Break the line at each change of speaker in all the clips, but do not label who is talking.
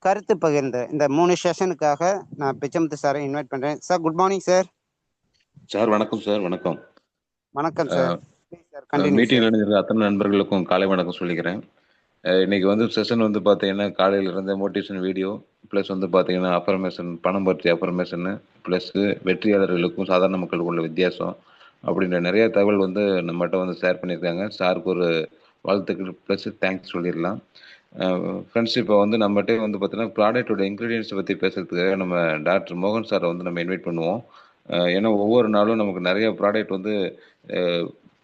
கருத்து பகிர்ந்து இந்த 3 செஷனுக்காக நான் பிச்சமுத்து சாரை இன்வைட் பண்றேன். Sir good morning sir.
Sir வணக்கம் சார். வணக்கம்.
வணக்கம் சார். கண்டினியூ
மீட்டிங்ல
சார்.
இணைஞ்சிருக்க அத்தனை நண்பர்களுக்கும் காலை வணக்கம் சொல்லிக்கிறேன். இன்னைக்கு வந்து செஷன் வந்து பார்த்தீங்கன்னா காலையில இருந்து மோட்டிவேஷன் வீடியோ ப்ளஸ் வந்து பார்த்தீங்கன்னா அஃபர்மேஷன், பணம் பற்றி அஃபர்மேஷன் ப்ளஸ் வெற்றியாளர்களுக்கும் சாதாரண மக்களுக்கும் உள்ள வித்தியாசம் அப்படின்ற நிறைய தகவல் வந்து நம்மகிட்ட வந்து ஷேர் பண்ணியிருக்காங்க. சாருக்கு ஒரு வாழ்த்துக்கள் ப்ளஸ் தேங்க்ஸ் சொல்லிடலாம். ஃப்ரெண்ட்ஸ், இப்போ வந்து நம்மகிட்ட வந்து பார்த்தீங்கன்னா ப்ராடக்டோட இன்க்ரீடியன்ஸை பற்றி பேசுறதுக்காக நம்ம டாக்டர் மோகன் சாரை வந்து நம்ம இன்வைட் பண்ணுவோம். ஏன்னா ஒவ்வொரு நாளும் நமக்கு நிறைய ப்ராடக்ட் வந்து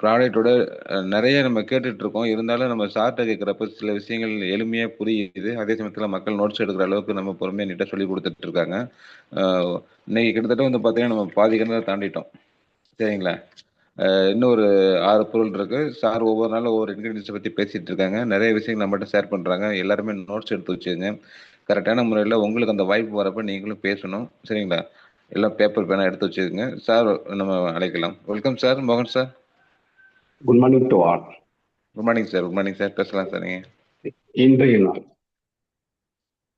ப்ராடக்டோட நிறைய நம்ம கேட்டுட்டு இருக்கோம். இருந்தாலும் நம்ம சார்ட்ட கேட்குறப்ப சில விஷயங்கள் எளிமையாக புரியுது. அதே சமயத்தில் மக்கள் நோட்ஸ் எடுக்கிற அளவுக்கு நம்ம பொறுமையாக நீட்டாக சொல்லி கொடுத்துட்டு இருக்காங்க. இன்னைக்கு கிட்டத்தட்ட வந்து பார்த்தீங்கன்னா நம்ம பாதி கிணறு தாண்டிட்டோம். சரிங்களா? இன்னும் ஒரு 6 பொருள் இருக்கு. சார் ஒவ்வொரு நாளும் ஒவ்வொரு இன்க்ரீடியன்ஸை பற்றி பேசிட்டு இருக்காங்க. நிறைய விஷயங்கள் நம்மகிட்ட ஷேர் பண்ணுறாங்க. எல்லாருமே நோட்ஸ் எடுத்து வச்சுங்க. கரெக்டான முறையில் உங்களுக்கு அந்த வாய்ப்பு வரப்ப நீங்களும் பேசணும். சரிங்களா? எல்லாம் பேப்பர் பேனா எடுத்து வச்சுக்கோங்க. சார் நம்ம அழைக்கலாம். வெல்கம் சார், மோகன் sir.
Good morning to all.
Good morning sir. Good morning sir. பேசலாம் சார். நீங்க
இன்றைய நாள்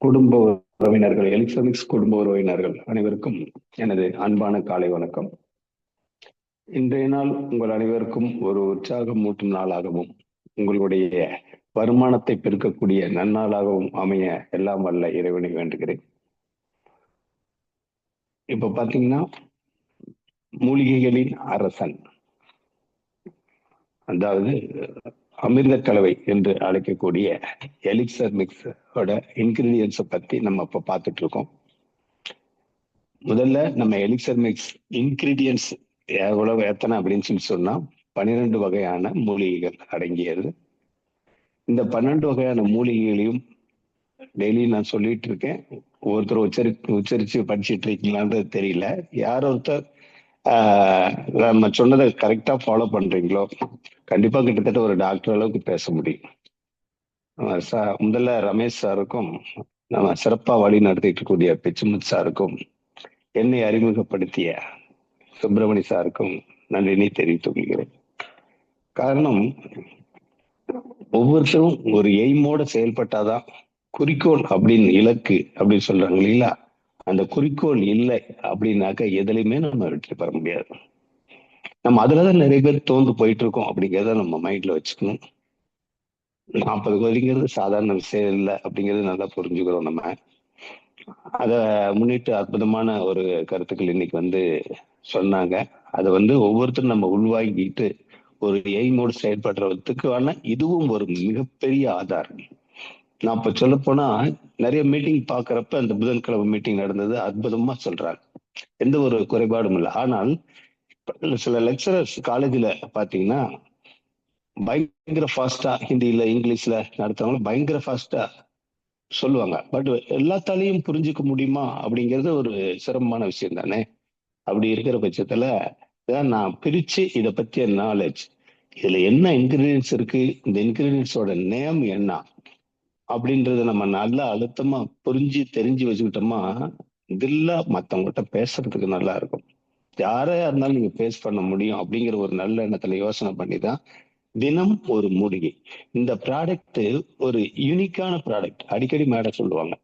குடும்ப உறவினர்கள், எலக்ட்ரானிக்ஸ் குடும்ப உறவினர்கள் அனைவருக்கும் எனது அன்பான காலை வணக்கம். இன்றைய நாள் உங்கள் அனைவருக்கும் ஒரு உற்சாகமூட்டும் நாளாகவும் உங்களுடைய வருமானத்தை பெருக்கக்கூடிய நன்னாளாகவும் அமைய எல்லாம் வல்ல இறைவனை வேண்டுகிறேன். இப்ப பாத்தீங்கன்னா மூலிகைகளின் அரசன், அதாவது அமிர்த கலவை என்று அழைக்கக்கூடிய எலிக்சர் மிக்ஸோட இன்கிரீடியன்ஸை பத்தி நம்ம இப்ப பார்த்துட்டு இருக்கோம். முதல்ல நம்ம எலிக்சர் மிக்ஸ் இன்கிரீடியன்ஸ் எத்தனை அப்படின்னு சொல்லி சொன்னா 12 வகையான மூலிகைகள் அடங்கியது. இந்த 12 வகையான மூலிகைகளையும் டெய்லி நான் சொல்லிட்டு இருக்கேன். ஒருத்தர் உச்சரிச்சு படிச்சுட்டு இருக்கீங்களான்றது தெரியல. யார் ஒருத்தர் நம்ம சொன்னதை கரெக்டா ஃபாலோ பண்றீங்களோ கண்டிப்பா கிட்டத்தட்ட ஒரு டாக்டர் அளவுக்கு பேச முடியும். முதல்ல ரமேஷ் சாருக்கும் நம்ம சிறப்பா வழி நடத்திட்டு இருக்கக்கூடிய பிச்சமுத்து சாருக்கும் என்னை அறிமுகப்படுத்திய சுப்பிரமணி சாருக்கும் நன்றினை தெரிவித்துக் கொள்கிறேன். காரணம், ஒவ்வொருத்தரும் ஒரு எய்மோட செயல்பட்டாதான், குறிக்கோள் அப்படின்னு இலக்கு அப்படின்னு சொல்றாங்க இல்லைங்களா, அந்த குறிக்கோள் இல்லை அப்படின்னாக்க எதுலையுமே நம்ம வெற்றி பெற முடியாது. நம்ம அதுலதான் நிறைய பேர் தோந்து போயிட்டு இருக்கோம் அப்படிங்கிறத நம்ம மைண்ட்ல வச்சுக்கணும். 40 கோடிங்கிறது சாதாரண விஷயம் இல்லை அப்படிங்கிறது நல்லா புரிஞ்சுக்கிறோம். நம்ம அதை முன்னிட்டு அற்புதமான ஒரு கருத்துக்கள் இன்னைக்கு வந்து சொன்னாங்க. அதை வந்து ஒவ்வொருத்தரும் நம்ம உள்வாங்கிட்டு ஒரு எய்மோடு செயல்படுறதுக்கான இதுவும் ஒரு மிகப்பெரிய ஆதாரம். நான் இப்ப சொல்ல போனா நிறைய மீட்டிங் பாக்குறப்ப அந்த புதன்கிழமை மீட்டிங் நடந்தது அற்புதமா சொல்றாங்க, எந்த ஒரு குறைபாடும் இல்லை. ஆனால் சில லெக்சரர்ஸ் காலேஜ்ல பாத்தீங்கன்னா பயங்கர ஃபாஸ்டா ஹிந்தியில இங்கிலீஷ்ல நடத்துறவங்க பயங்கர ஃபாஸ்டா சொல்லுவாங்க. பட் எல்லாத்தாலையும் புரிஞ்சுக்க முடியுமா அப்படிங்கிறது ஒரு சிரமமான விஷயம் தானே. அப்படி இருக்கிற பட்சத்துல தான் நான் பிரிச்சு இதை பத்திய நாலேஜ், இதுல என்ன இன்கிரீடியன்ஸ் இருக்கு, இந்த இன்கிரீடியன்ஸோட நேம் என்ன அப்படின்றத நம்ம நல்லா அழுத்தமா புரிஞ்சு தெரிஞ்சு வச்சுக்கிட்டோமா இதுல மத்தவங்ககிட்ட பேசுறதுக்கு நல்லா இருக்கும். யாரையா இருந்தாலும் நீங்க பேஸ் பண்ண முடியும் அப்படிங்கிற ஒரு நல்ல எண்ணத்துல யோசனை பண்ணிதான் தினம் ஒரு மூலிகை. இந்த ப்ராடக்ட் ஒரு யூனிக்கான ப்ராடக்ட். அடிக்கடி மேடம் சொல்லுவாங்க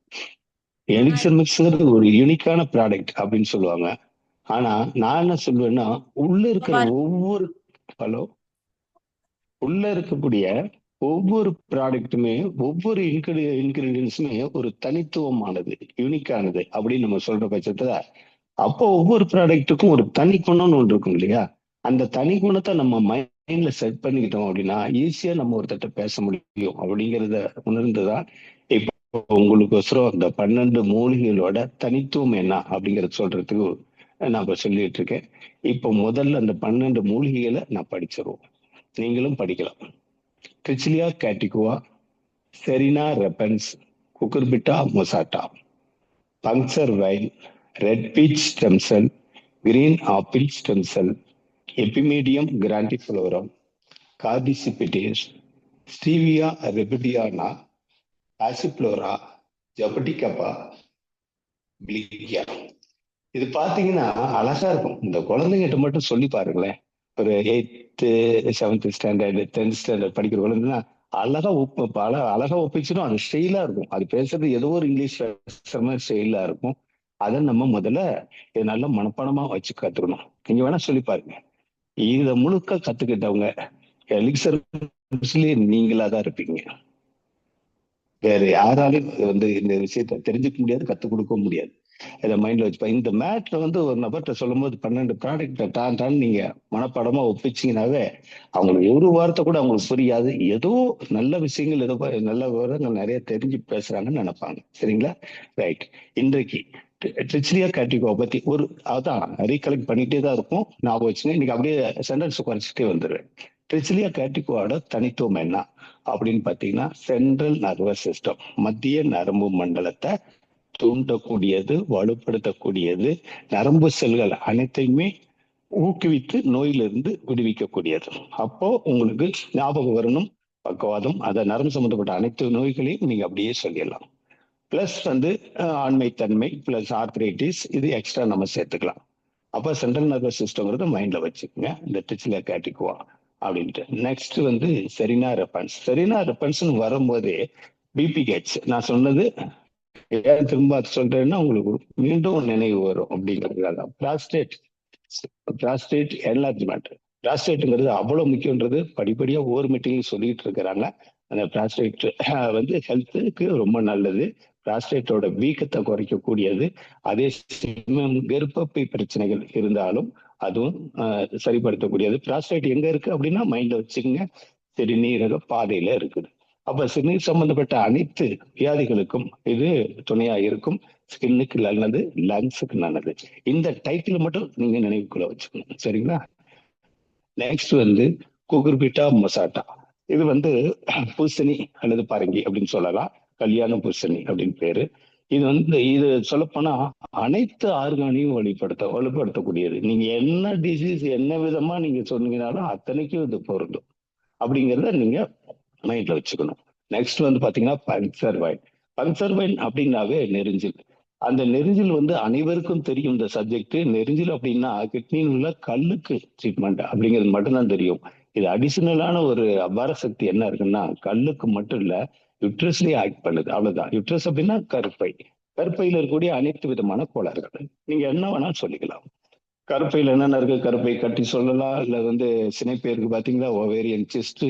எலிக்சர் மிக்ஸ்ங்கிறது ஒரு யூனிக்கான ப்ராடக்ட் அப்படின்னு சொல்லுவாங்க. ஆனா நான் என்ன சொல்லுவேன்னா, உள்ள இருக்கிற ஒவ்வொரு உள்ள இருக்கக்கூடிய ஒவ்வொரு ப்ராடக்ட்டுமே ஒவ்வொரு இன்கிரீடியன்ஸுமே ஒரு தனித்துவமானது, யூனிக்கானது அப்படின்னு நம்ம சொல்ற பட்சத்துல அப்போ ஒவ்வொரு ப்ராடக்ட்டுக்கும் ஒரு தனி குணம்னு ஒன்று இருக்கும் இல்லையா. அந்த தனி குணத்தை நம்ம மைண்ட்ல செட் பண்ணிக்கிட்டோம் அப்படின்னா ஈஸியா நம்ம ஒருத்தட்ட பேச முடியும் அப்படிங்கிறத உணர்ந்துதான் இப்போ உங்களுக்கோசரம் அந்த 12 மூலிகைகளோட தனித்துவம் என்ன அப்படிங்கறத சொல்றதுக்கு நான் இப்ப சொல்லிட்டு இருக்கேன். இப்போ முதல்ல அந்த 12 மூலிகைகளை நான் படிச்சிருவோம், நீங்களும் படிக்கலாம். Trichilia catigua, Serenoa repens, Cucurbita moschata, puncture vine, red beech stem cell, green apple stem cell, Epimedium grandiflorum, cordyceps, Stevia rebaudiana, Passiflora, jabuticaba, பிளிக்கியா. இது பாத்தீங்கன்னா அழகா இருக்கும். இந்த குழந்தைகிட்ட மட்டும் சொல்லி பாருங்களேன். ஒரு 8th 7th standard 10th standard படிக்கிற குழந்தைன்னா அழகா அழகா ஒப்பிச்சிடும். அது ஸ்டைலா இருக்கும். அது பேசுறது ஏதோ ஒரு இங்கிலீஷ் பேசுற மாதிரி ஸ்டைலா இருக்கும். அதை நம்ம முதல்ல இதை நல்லா மனப்பாடமா வச்சு கத்துக்கணும். நீங்க வேணா சொல்லி பாருங்க. இத முழுக்க கத்துக்கிட்டவங்க எலிக்சர் நீங்களா தான் இருப்பீங்க. வேற யாராலையும் இந்த விஷயத்த தெரிஞ்சுக்க முடியாது, கத்துக் கொடுக்க முடியாது. இதை மைண்ட்ல வச்சுப்பா. இந்த மேட்ல ஒரு நபர்கிட்ட சொல்லும் போது 12 ப்ராடக்ட் டான் நீங்க மனப்பாடமா ஒப்பிச்சீங்கன்னாவே அவங்களுக்கு ஒரு வார்த்தை கூட அவங்களுக்கு புரியாது. ஏதோ நல்ல விஷயங்கள், ஏதோ நல்ல விவரங்கள் நிறைய தெரிஞ்சு பேசுறாங்கன்னு நினைப்பாங்க. சரிங்களா? ரைட். இன்றைக்கு ட்ரிச்சிலியா கேட்டிகோ பத்தி அதான் ரீகலெக்ட் பண்ணிட்டே தான் இருக்கும். ஞாபகம் வச்சுங்க. இன்னைக்கு அப்படியே சென்டென்ஸ் குறைச்சிட்டே வந்துடுவேன். ட்ரிச்சிலியா கேட்டிகோட தனித்துவம் என்ன அப்படின்னு பாத்தீங்கன்னா, சென்ட்ரல் நர்வஸ் சிஸ்டம், மத்திய நரம்பு மண்டலத்தை தூண்டக்கூடியது, வலுப்படுத்தக்கூடியது, நரம்பு செல்கள் அனைத்தையுமே ஊக்குவித்து நோயிலிருந்து விடுவிக்கக்கூடியது. அப்போ உங்களுக்கு ஞாபகம் வரணும், பக்கவாதம், அதை நரம்பு சம்பந்தப்பட்ட அனைத்து நோய்களையும் நீங்க அப்படியே சொல்லிடலாம். பிளஸ் ஆண்மைத்தன்மை பிளஸ் ஆர்த்ரைட்டிஸ், இது எக்ஸ்ட்ரா நம்ம சேர்த்துக்கலாம். அப்ப சென்ட்ரல் நர்வஸ் சிஸ்டம்ங்கிறத மைண்ட்ல வச்சுக்கோங்க, இந்த ட்ரிச்சிலியா கேட்டிகோ அப்படின்ட்டு. நெக்ஸ்ட் செரினா ரெப்பன்ஸ் வரும்போதே பிபிஹெச் நான் சொன்னது ஏன் திரும்ப சொல்றேன்னா உங்களுக்கு மீண்டும் நினைவு வரும் அப்படிங்கிறதுக்காக. Prostate enlargement. பிராஸ்டேட்ங்கிறது அவ்வளவு முக்கியன்றது படிப்படியா ஒவ்வொரு மீட்டிங்கும் சொல்லிட்டு இருக்கிறாங்க. அந்த பிராஸ்டேட் ஹெல்த்துக்கு ரொம்ப நல்லது. பிராஸ்டேட்டோட வீக்கத்தை குறைக்கக்கூடியது. அதே கர்ப்பப்பை பிரச்சனைகள் இருந்தாலும் அதுவும் சரிப்படுத்தக்கூடியது. பிராஸ்டேட் எங்க இருக்கு அப்படின்னா மைண்ட்ல வச்சுக்கோங்க, சிறுநீரக பாதையில இருக்குது. அப்ப சிறுநீர் சம்பந்தப்பட்ட அனைத்து வியாதிகளுக்கும் இது துணையா இருக்கும். ஸ்கின்னுக்கு நல்லது, லங்ஸுக்கு நல்லது. இந்த டைட்டில் மட்டும் நீங்க நினைவுக்குள்ள வச்சுக்கணும். சரிங்களா? நெக்ஸ்ட் குகுர்பிட்டா மொசாட்டா. இது பூசணி அல்லது பரங்கி அப்படின்னு சொல்லலாம். கல்யாண பூசணி அப்படின்னு பேரு. இது சொல்லப்போனா அனைத்து ஆர்கானையும் வலுப்படுத்தக்கூடியது. நீங்க என்ன டிசீஸ் என்ன விதமா நீங்க சொன்னீங்கன்னாலும் அத்தனைக்கும் இது பொருந்தும் அப்படிங்கிறத நீங்க மைண்ட்ல வச்சுக்கணும். நெக்ஸ்ட் பாத்தீங்கன்னா பங்க்சர் வைன் அப்படின்னாவே நெரிஞ்சில். அந்த நெரிஞ்சில் அனைவருக்கும் தெரியும். இந்த சப்ஜெக்ட் நெரிஞ்சில் அப்படின்னா கிட்னியில் உள்ள கல்லுக்கு ட்ரீட்மெண்ட் அப்படிங்கிறது மட்டும்தான் தெரியும். இது அடிஷனலான ஒரு அபார சக்தி என்ன இருக்குன்னா, கல்லுக்கு மட்டும் இல்ல, யுட்ரஸ்லயே ஆக்ட் பண்ணுது. அவ்வளவுதான். யுட்ரஸ் அப்படின்னா கருப்பையில இருக்கக்கூடிய அனைத்து விதமான கோளாறுகள் நீங்க என்ன வேணாலும் சொல்லிக்கலாம். கருப்பையில் என்னென்ன இருக்கு? கருப்பை கட்டி சொல்லலாம். இல்ல சினைப்பேருக்கு பாத்தீங்கன்னா ஓவேரியன் சிஸ்ட்,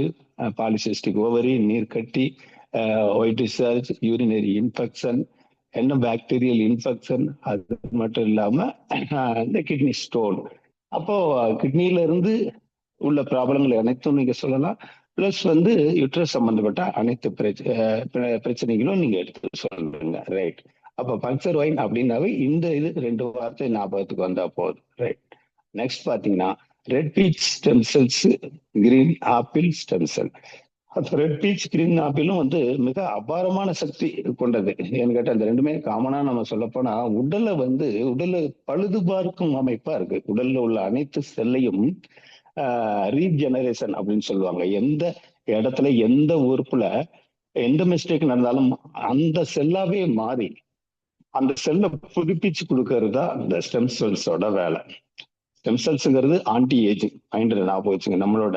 பாலிசிஸ்டிக் ஓவரி, நீர் கட்டி, ஒயிட் டிஸ்சார்ஜ், யூரினரி இன்ஃபெக்ஷன், என்ன பாக்டீரியல் இன்ஃபெக்ஷன், அது மட்டும் இல்லாம இந்த கிட்னி ஸ்டோன். அப்போ கிட்னில இருந்து உள்ள ப்ராப்ளங்கள் அனைத்தும் நீங்க சொல்லலாம். பிளஸ் யுட்ரஸ் சம்பந்தப்பட்ட அனைத்து பிரச்சனைகளும் நீங்க எடுத்து சொல்லுங்க. ரைட். அப்ப பங்க்சர் வைன் அப்படின்னாவே இது 2 வார்த்தை ஞாபகத்துக்கு வந்தா போதும். ரைட். நெக்ஸ்ட் பாத்தீங்கன்னா red beech stem cells, green apple stem cell. Red beech green ஆப்பிளும் மிக அபாரமான சக்தி கொண்டது. ஏன்னு கேட்டா அந்த ரெண்டுமே காமனா நம்ம சொல்ல போனா உடலை பழுது பார்க்கும் அமைப்பா இருக்கு. உடல்ல உள்ள அனைத்து செல்லையும் ரீஜெனரேஷன் அப்படின்னு சொல்லுவாங்க. எந்த இடத்துல எந்த உறுப்புல எந்த மிஸ்டேக் நடந்தாலும் அந்த செல்லாவே மாறி அந்த செல்லை புதுப்பிச்சு கொடுக்கறது தான் இந்த ஸ்டெம் செல்ஸோட வேலை. ஸ்டெம் செல்ஸ்ங்கிறது ஆன்டி ஏஜிங். மைண்ட்ல ஞாபகம் வச்சுங்க. நம்மளோட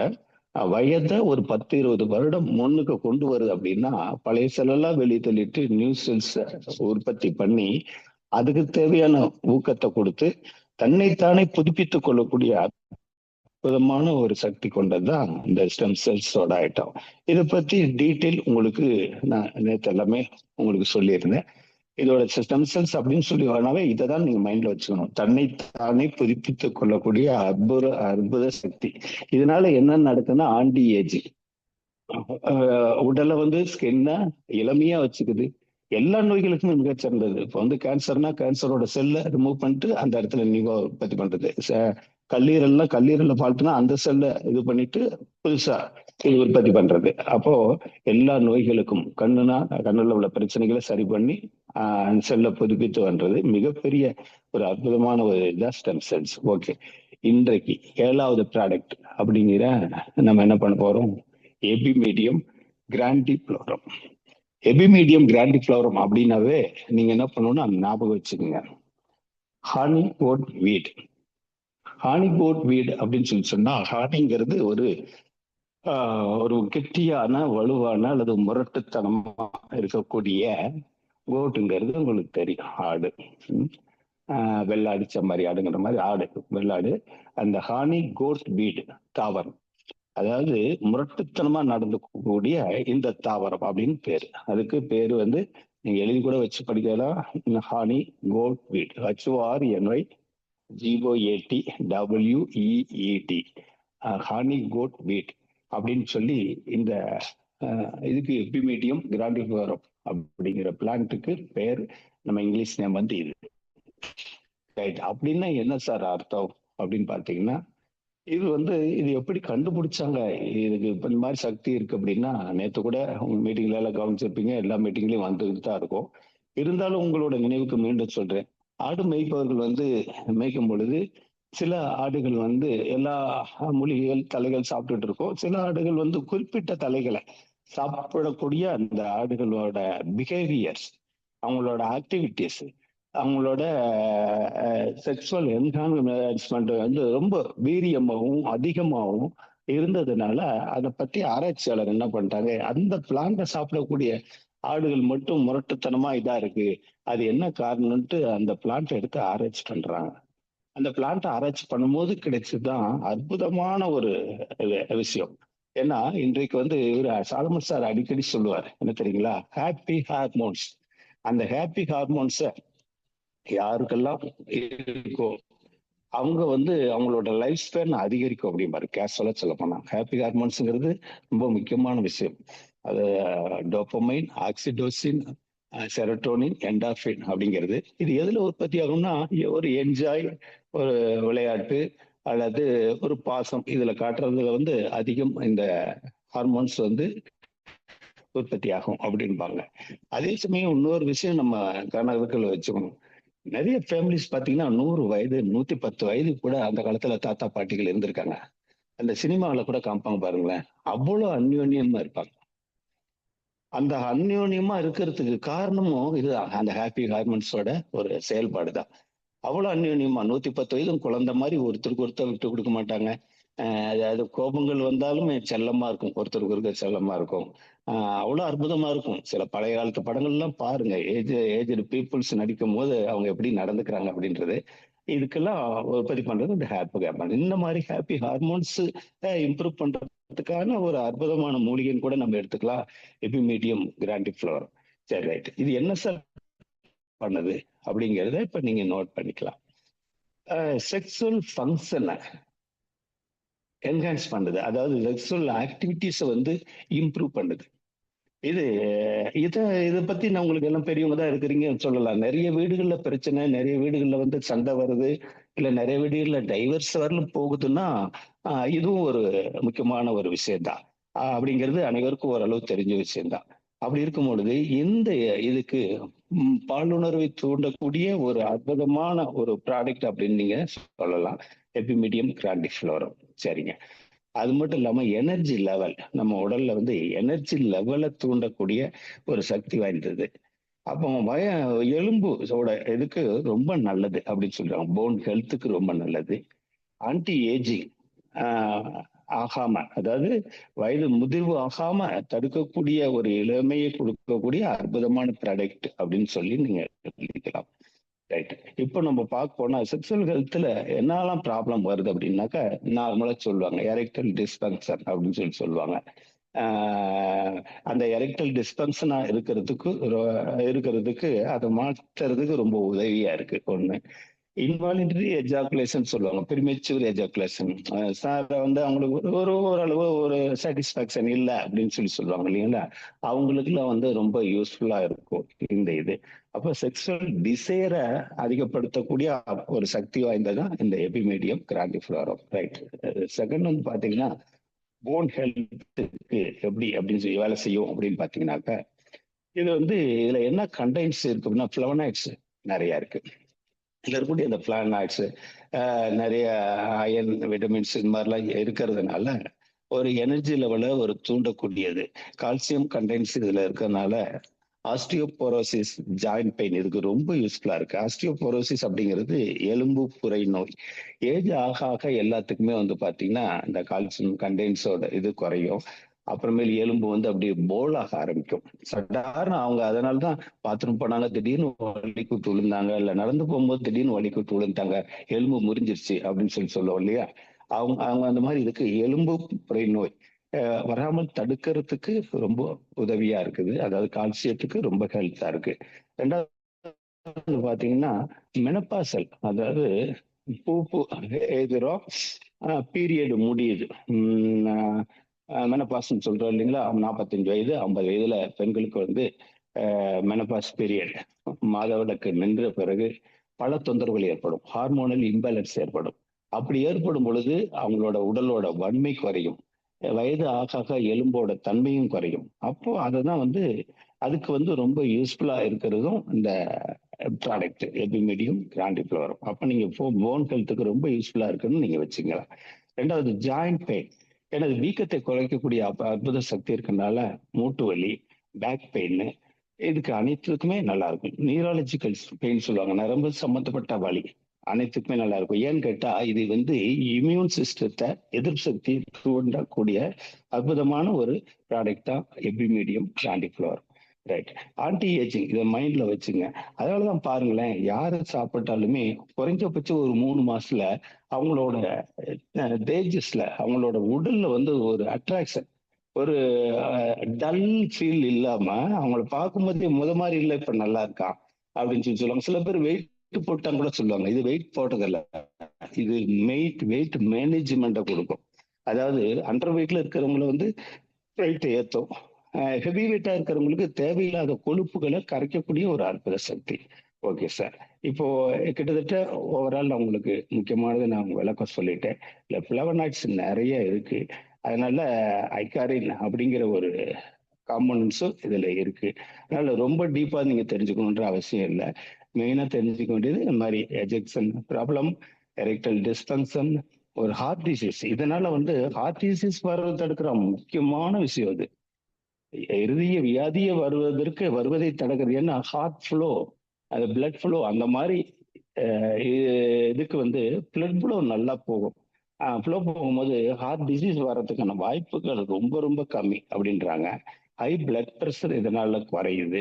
வயதை ஒரு 10-20 வருடம் முன்னுக்கு கொண்டு வருது அப்படின்னா பழைய செல்லெல்லாம் வெளியே தள்ளிட்டு நியூ செல்ஸ் உற்பத்தி பண்ணி அதுக்கு தேவையான ஊக்கத்தை கொடுத்து தன்னைத்தானே புதுப்பித்துக் கொள்ளக்கூடிய அற்புதமான ஒரு சக்தி கொண்டதுதான் இந்த ஸ்டெம் செல்ஸோட ஐட்டம். இதை பத்தி டீட்டெயில் உங்களுக்கு நான் நேற்று எல்லாமே உங்களுக்கு சொல்லியிருந்தேன். இதோட ஸ்டெம் செல்ஸ் அப்படின்னு சொல்லி வரனாவே இதை தான் நீங்க மைண்ட்ல வச்சுக்கணும். தன்னைத்தானே புதுப்பித்துக் கொள்ளக்கூடிய அற்புத சக்தி. இதனால என்ன நடக்குதுன்னா ஆன்டி ஏஜிங். உடலை ஸ்கின்ன இளமையா வச்சுக்குது. எல்லா நோய்களுக்குமே மிகச்சிறந்தது. இப்போ கேன்சர்னா கேன்சரோட செல்லை ரிமூவ் பண்ணிட்டு அந்த இடத்துல நீங்க உற்பத்தி பண்றது. கல்லீரல்ல ஃபால்ட்னா அந்த செல்லை இது பண்ணிட்டு புதுசா இது உற்பத்தி பண்றது. அப்போ எல்லா நோய்களுக்கும் கண்ணுல உள்ள பிரச்சனைகளை சரி பண்ணி செல்லை புதுப்பித்து பண்றது மிகப்பெரிய ஒரு அற்புதமான ஒரு இதான் ஸ்டெம் செல்ஸ். ஓகே. இன்றைக்கு 7வது ப்ராடக்ட் அப்படிங்கிற நம்ம என்ன பண்ண போறோம்? எபிமீடியம் கிராண்டிஃப்ளோரம். எபிமீடியம் கிராண்டிஃப்ளோரம் அப்படின்னாவே நீங்க என்ன பண்ணணும்னு அந்த ஞாபகம் வச்சுக்கோங்க. ஹானி கோட் வீட். ஹானி கோட் வீட் அப்படின்னு சொன்னா ஹானிங்கிறது ஒரு ஒரு கெட்டியான வலுவான அல்லது முரட்டுத்தனமா இருக்கக்கூடிய கோட்டுங்கிறது உங்களுக்கு தெரியும், ஆடு. ம். வெள்ளாடு செம்மறி ஆடுங்கிற மாதிரி ஆடு, வெள்ளாடு. அந்த ஹானி கோட் வீடு தாவரம், அதாவது முரட்டுத்தனமா நடந்துக்கூடிய இந்த தாவரம் அப்படின்னு பேரு. அதுக்கு பேரு வந்து நீங்க எழுதி கூட வச்சு படிக்கலாம். ஹானி கோட் வீட், HORNY GOATWEET, ஹானி கோட் வீட் அப்படின்னு சொல்லி இந்த இதுக்கு எபிமீடியம் கிராண்டிஃபோரம் அப்படிங்கிற பிளான்ட்டுக்கு பேர். நம்ம இங்கிலீஷ் நேம் வந்து இது. ரைட். அப்படின்னா என்ன சார் அர்த்தம் அப்படின்னு பார்த்தீங்கன்னா, இது வந்து இது எப்படி கண்டுபிடிச்சாங்க, இதுக்கு இப்ப இந்த மாதிரி சக்தி இருக்கு அப்படின்னா, நேற்று கூட உங்க மீட்டிங்ல எல்லாம் கவனிச்சிருப்பீங்க, எல்லா மீட்டிங்லயும் வந்துட்டு தான் இருக்கும். இருந்தாலும் உங்களோட நினைவுக்கு மீண்டும் சொல்றேன். ஆடு மேய்ப்பவர்கள் வந்து மேய்க்கும் பொழுது சில ஆடுகள் வந்து எல்லா மூலிகைகள் தலைகள் சாப்பிட்டுட்டு இருக்கும். சில ஆடுகள் வந்து குறிப்பிட்ட தலைகளை சாப்பிடக்கூடிய அந்த ஆடுகளோட பிஹேவியர்ஸ், அவங்களோட ஆக்டிவிட்டிஸ், அவங்களோட செக்ஷுவல் என்ஹான்ஸ்மெண்ட் வந்து ரொம்ப வீரியமாகவும் அதிகமாகவும் இருந்ததுனால அதை பத்தி ஆராய்ச்சியாளர் என்ன பண்ணிட்டாங்க, அந்த பிளான்ட்டை சாப்பிடக்கூடிய ஆடுகள் மட்டும் முரட்டுத்தனமா இதா இருக்கு, அது என்ன காரணம்ட்டு அந்த பிளான்ட்டை எடுத்து ஆராய்ச்சி பண்றாங்க. அந்த பிளான்ட்டை ஆராய்ச்சி பண்ணும்போது கிடைச்சதுதான் அற்புதமான ஒரு விஷயம். ஏன்னா இன்றைக்கு வந்து இவர் சாலமன் சார் அடிக்கடி சொல்லுவார், என்ன தெரியுங்களா, ஹாப்பி ஹார்மோன்ஸ். அந்த ஹாப்பி ஹார்மோன்ஸை யாருக்கெல்லாம் இருக்கோ அவங்க வந்து அவங்களோட லைஃப் ஸ்பேன் அதிகரிக்கும் அப்படிம்பாரு. கேஷுவலா சொல்ல போனா ஹாப்பி ஹார்மோன்ஸ்ங்கிறது ரொம்ப முக்கியமான விஷயம். அது டோபமைன், ஆக்சிடோசின், செரட்டோனின், என்டார்பின் அப்படிங்கிறது. இது எதுல உற்பத்தி ஆகும்னா, ஒரு என்ஜாய், ஒரு விளையாட்டு அல்லது ஒரு பாசம், இதுல காட்டுறதுல வந்து அதிகம் இந்த ஹார்மோன்ஸ் வந்து உற்பத்தி ஆகும் அப்படின்பாங்க. அதே சமயம் இன்னொரு விஷயம் நம்ம கணக்குல வச்சுக்கணும். நிறைய ஃபேமிலிஸ் பாத்தீங்கன்னா 100 வயது 110 வயது கூட அந்த காலத்துல தாத்தா பாட்டிகள் இருந்திருக்காங்க. அந்த சினிமாவில கூட காமிப்பாங்க பாருங்களேன், அவ்வளவு அந்யோன்யமா இருப்பாங்க. அந்த அந்யோன்யமா இருக்கிறதுக்கு காரணமும் இது, அந்த ஹாப்பி ஹார்மோன்ஸோட ஒரு செயல்பாடு தான். அவ்வளவு அந்யோன்யமா 110 வயதும் குழந்தை மாதிரி ஒருத்தருக்கு ஒருத்தர் விட்டு கொடுக்க மாட்டாங்க. அதாவது கோபங்கள் வந்தாலும் செல்லமா இருக்கும், ஒருத்தருக்கு ஒருத்தர் செல்லமா இருக்கும். அவ்வளவு அற்புதமா இருக்கும். சில பழைய காலத்து படங்கள்லாம் பாருங்க, ஏஜ்டு பீப்புள்ஸ் நடிக்கும் போது அவங்க எப்படி நடந்துக்கிறாங்க அப்படின்றது. இதுக்கெல்லாம் உற்பத்தி பண்றது இந்த ஹாப்பி ஹார்மோன். இந்த மாதிரி ஹாப்பி ஹார்மோன்ஸ் இம்ப்ரூவ் பண்றதுக்கான ஒரு அற்புதமான மூலிகைன்னு கூட நம்ம எடுத்துக்கலாம், எபிமீடியம் கிராண்டிஃப்ளோரம். சரி, ரைட். இது என்ன சார் பண்ணுது அப்படிங்கிறத இப்ப நீங்க நோட் பண்ணிக்கலாம். செக்ஸுவல் ஃபங்க்ஷனை என்ஹான்ஸ் பண்ணுது, அதாவது செக்ஸுவல் ஆக்டிவிட்டிஸை வந்து இம்ப்ரூவ் பண்ணுது. இது இதை பத்தி நான் உங்களுக்கு எல்லாம் பெரியவங்க தான் இருக்கிறீங்கன்னு சொல்லலாம். நிறைய வீடுகள்ல பிரச்சனை, நிறைய வீடுகள்ல வந்து சண்டை வருது, இல்ல நிறைய வீடுகள்ல டைவர்ஸ் வரலும் போகுதுன்னா இதுவும் ஒரு முக்கியமான ஒரு விஷயம்தான். அப்படிங்கிறது அனைவருக்கும் ஓரளவு தெரிஞ்ச விஷயம்தான். அப்படி இருக்கும் பொழுது இந்த இதுக்கு பாலுணர்வை தூண்டக்கூடிய ஒரு அற்புதமான ஒரு ப்ராடக்ட் அப்படின்னு நீங்க சொல்லலாம், எபிமீடியம் கிராண்டிஃப்ளோரம். சரிங்க. அது மட்டும் இல்லாம எனர்ஜி லெவல், நம்ம உடல்ல வந்து எனர்ஜி லெவலை தூண்டக்கூடிய ஒரு சக்தி வாய்ந்தது. அப்போ எலும்போட இதுக்கு ரொம்ப நல்லது அப்படின்னு சொல்றாங்க. போன் ஹெல்த்துக்கு ரொம்ப நல்லது. ஆன்டி ஏஜிங் ஆகாம, அதாவது வயது முதிர்வு ஆகாம தடுக்கக்கூடிய ஒரு இளமையை கொடுக்கக்கூடிய அற்புதமான ப்ராடக்ட் அப்படின்னு சொல்லி நீங்க எழுதிக்கலாம். ரைட். இப்போ நம்ம பார்க்க போனா செக்ஷுவல் ஹெல்த்ல என்னெல்லாம் ப்ராப்ளம் வருது அப்படின்னாக்கா, நார்மலா சொல்லுவாங்க எரெக்டல் டிஸ்பங்ஷன் அப்படின்னு சொல்லி சொல்லுவாங்க. அந்த எரெக்டல் டிஸ்பங்ஷனா இருக்கிறதுக்கு அதை மாற்றுறதுக்கு ரொம்ப உதவியா இருக்கு. ஒண்ணு, இன்வாலண்டரி எஜாகுலேஷன் சொல்லுவாங்க, ப்ரீமெச்சூர் எஜாகுலேஷன். சார் வந்து அவங்களுக்கு ஓரளவு ஒரு சாட்டிஸ்பாக்சன் இல்லை அப்படின்னு சொல்லி சொல்லுவாங்க இல்லைங்களா, அவங்களுக்குலாம் வந்து ரொம்ப யூஸ்ஃபுல்லா இருக்கும் இந்த இது. அப்போ செக்ஷுவல் டிசைரை அதிகப்படுத்தக்கூடிய ஒரு சக்தி வாய்ந்ததான் இந்த எபிமீடியம் கிராண்டிஃப்ளோரம். ரைட். செகண்ட் வந்து பாத்தீங்கன்னா, போன் ஹெல்த்துக்கு எப்படி அப்படின்னு சொல்லி வேலை செய்யும் அப்படின்னு பாத்தீங்கன்னாக்கா, இது வந்து இதுல என்ன கண்டென்ட்ஸ் இருக்கு அப்படின்னா, ஃபிளவனாய்ட்ஸ் நிறைய இருக்கு. இதுல இருக்கக்கூடிய அந்த பிளானாய்ட்ஸ், நிறைய அயன், விட்டமின்ஸ் இந்த மாதிரிலாம் இருக்கிறதுனால ஒரு எனர்ஜி லெவலை ஒரு தூண்டக்கூடியது. கால்சியம் கண்டென்ட்ஸ் இதுல இருக்கிறதுனால ஆஸ்டியோபோரோசிஸ், ஜாயிண்ட் பெயின் இதுக்கு ரொம்ப யூஸ்ஃபுல்லா இருக்கு. ஆஸ்டியோபோரோசிஸ் அப்படிங்கிறது எலும்பு புரை நோய். ஏஜ் ஆக ஆக எல்லாத்துக்குமே வந்து பாத்தீங்கன்னா இந்த கால்சியம் கண்டென்ஸோட இது குறையும். அப்புறமேல் எலும்பு வந்து அப்படியே போல் ஆக ஆரம்பிக்கும். சாதாரண அவங்க அதனாலதான் பாத்ரூம் போனாங்க, திடீர்னு வலி கூட்டு விழுந்தாங்க, இல்ல நடந்து போகும்போது திடீர்னு வலி கூட்டு விழுந்தாங்க, எலும்பு முறிஞ்சிருச்சு அப்படின்னு சொல்லுவோம் இல்லையா? அவங்க அவங்க அந்த மாதிரி இதுக்கு எலும்பு புரை நோய் வராமல் தடுக்கிறதுக்கு ரொம்ப உதவியா இருக்குது. அதாவது கால்சியத்துக்கு ரொம்ப ஹெல்த்தா இருக்கு. ரெண்டாவது பாத்தீங்கன்னா மெனப்பாசல், அதாவது பூ பூ எதிரும் பீரியட் முடியுது. மெனப்பாஸ்ன்னு சொல்றோம் இல்லைங்களா? 45 வயது 50 வயதுல பெண்களுக்கு வந்து மெனபாஸ் பீரியட், மாதவிலக்கு நின்ற பிறகு பல தொந்தரவுகள் ஏற்படும், ஹார்மோனல் இம்பேலன்ஸ் ஏற்படும். அப்படி ஏற்படும் பொழுது அவங்களோட உடலோட வன்மை குறையும், வயது ஆக ஆக எலும்போட தன்மையும் குறையும். அப்போ அதுதான் வந்து அதுக்கு வந்து ரொம்ப யூஸ்ஃபுல்லா இருக்கிறதும் இந்த ப்ராடக்ட் எபிமீடியம் கிராண்டிஃப்ளவரும். அப்போ நீங்க போன் ஹெல்த்துக்கு ரொம்ப யூஸ்ஃபுல்லா இருக்குன்னு நீங்க வச்சுக்கலாம். ரெண்டாவது ஜாயிண்ட் பெயின், எனது வீக்கத்தை குறைக்கக்கூடிய அற்புத சக்தி இருக்கனால மூட்டு வலி, பேக் பெயின் இதுக்கு அனைத்துக்குமே நல்லா இருக்கும். நியூராலஜிக்கல் பெயின் சொல்லுவாங்க, நரம்பு சம்பந்தப்பட்ட வலி அனைத்துக்குமே நல்லா இருக்கும். ஏன்னு கேட்டா இது வந்து இம்யூன் சிஸ்டத்தை எதிர்ப்பு சக்தி தூண்டக்கூடிய அற்புதமான ஒரு ப்ராடக்ட் தான் எபிமீடியம் கிராண்டிஃப்ளவர். ரைட். ஆன்டி ஏஜிங் இதை மைண்ட்ல வச்சுங்க. அதனாலதான் பாருங்களேன், யாரு சாப்பிட்டாலுமே குறைஞ்சபட்சம் ஒரு 3 மாசத்துல அவங்களோட தேஜஸ்ல அவங்களோட உடல்ல வந்து ஒரு அட்ராக்ஷன், ஒரு டல் ஃபீல் இல்லாம அவங்கள பார்க்கும்போதே மாதிரி இல்ல இப்ப நல்லா இருக்கான் அப்படின்னு சொல்லி சொல்லுவாங்க. சில பேர் வெயிட் போட்டாங்க கூட சொல்லுவாங்க, இது வெயிட் போட்டதில்ல, இது வெயிட் மேனேஜ்மெண்ட்டை கொடுக்கும். அதாவது அண்டர் வெயிட்ல இருக்கிறவங்களை வந்து வெயிட் ஏற்றும், ஹெவி வெயிட்டா இருக்கிறவங்களுக்கு தேவையில்லாத கொழுப்புகளை கரைக்கக்கூடிய ஒரு அற்புத சக்தி. ஓகே சார், இப்போ கிட்டத்தட்ட ஓவரால் உங்களுக்கு முக்கியமானது நான் விளக்கம் சொல்லிட்டேன். இல்லை ஃபிளவனாய்ட்ஸ் நிறைய இருக்கு, அதனால ஐகாரின் அப்படிங்கிற ஒரு காம்பனன்ட்ஸும் இதுல இருக்கு. அதனால ரொம்ப டீப்பா நீங்க தெரிஞ்சுக்கணுன்ற அவசியம் இல்லை. மெயினா தெரிஞ்சுக்க வேண்டியது இந்த மாதிரி எஜெக்ஷன் ப்ராப்ளம், எரெக்டல் டிஸ்பங்ஷன், ஒரு ஹார்ட் டிசீஸ். இதனால வந்து ஹார்ட் டிசீஸ் வர்றது தடுக்கிற முக்கியமான விஷயம் அது. இருதய வியாதியை வருவதை தடுக்கிறது. ஏன்னா ஹார்ட் ஃப்ளோ, அது பிளட் ஃப்ளோ அந்த மாதிரி இதுக்கு வந்து பிளட் ஃப்ளோ நல்லா போகும். ஃப்ளோ போகும்போது ஹார்ட் டிசீஸ் வர்றதுக்கான வாய்ப்புகள் ரொம்ப ரொம்ப கம்மி அப்படின்றாங்க. ஹை பிளட் ப்ரெஷர் இதனால குறையுது,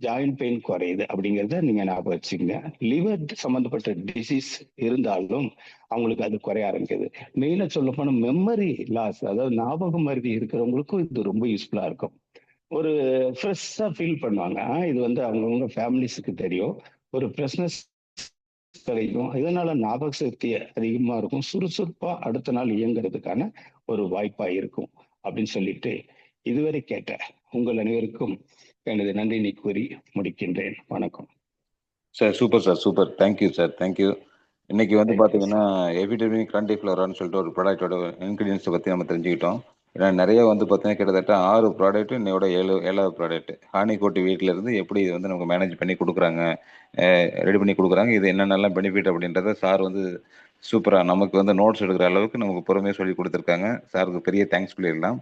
ஜாயிண்ட் பெயின் குறையுது அப்படிங்கிறத நீங்க ஞாபகம் வச்சுக்கோங்க. லிவர் சம்பந்தப்பட்ட டிசீஸ் இருந்தாலும் அவங்களுக்கு அது குறைய ஆரம்பிக்குது. மெயினா சொல்ல போனா மெமரி லாஸ், அதாவது ஞாபக மருதி இருக்கிறவங்களுக்கும் இது ரொம்ப யூஸ்ஃபுல்லா இருக்கும். ஒரு ஃப்ரெஷ்ஷா ஃபீல் பண்ணுவாங்க. இது வந்து அவங்கவுங்க ஃபேமிலிஸுக்கு தெரியும். ஒரு ஃப்ரெஷ்னஸ் கிடைக்கும். இதனால ஞாபக சக்தி அதிகமா இருக்கும், சுறுசுறுப்பா அடுத்த நாள் இயங்குறதுக்கான ஒரு வாய்ப்பா இருக்கும் அப்படின்னு சொல்லிட்டு இதுவரை கேட்ட உங்கள் அனைவருக்கும் எனது நன்றினை கூறி முடிக்கின்றேன். வணக்கம்
sir. Super sir, super. Thank you sir, thank you. இன்னைக்கு வந்து பார்த்தீங்கன்னா எபிடெமிக் கிராண்டிஃப்ளவரான்னு சொல்லிட்டு ஒரு ப்ராடக்டோட இன்க்ரீடியன்ஸை பற்றி நம்ம தெரிஞ்சுக்கிட்டோம். ஏன்னா நிறைய வந்து பார்த்தீங்கன்னா கிட்டத்தட்ட 6 ப்ராடக்ட், இன்னையோட 7வது ப்ராடக்ட் ஹானி கோட்டி வீட்டில் இருந்து எப்படி இது வந்து நமக்கு மேனேஜ் பண்ணி கொடுக்குறாங்க, ரெடி பண்ணி கொடுக்குறாங்க, இது என்னென்னலாம் பெனிஃபிட் அப்படின்றத சார் வந்து சூப்பராக நமக்கு வந்து நோட்ஸ் எடுக்கிற அளவுக்கு நமக்கு பொறுமையாக சொல்லி கொடுத்துருக்காங்க. சாருக்கு பெரிய தேங்க்ஸ் சொல்லிடலாம்.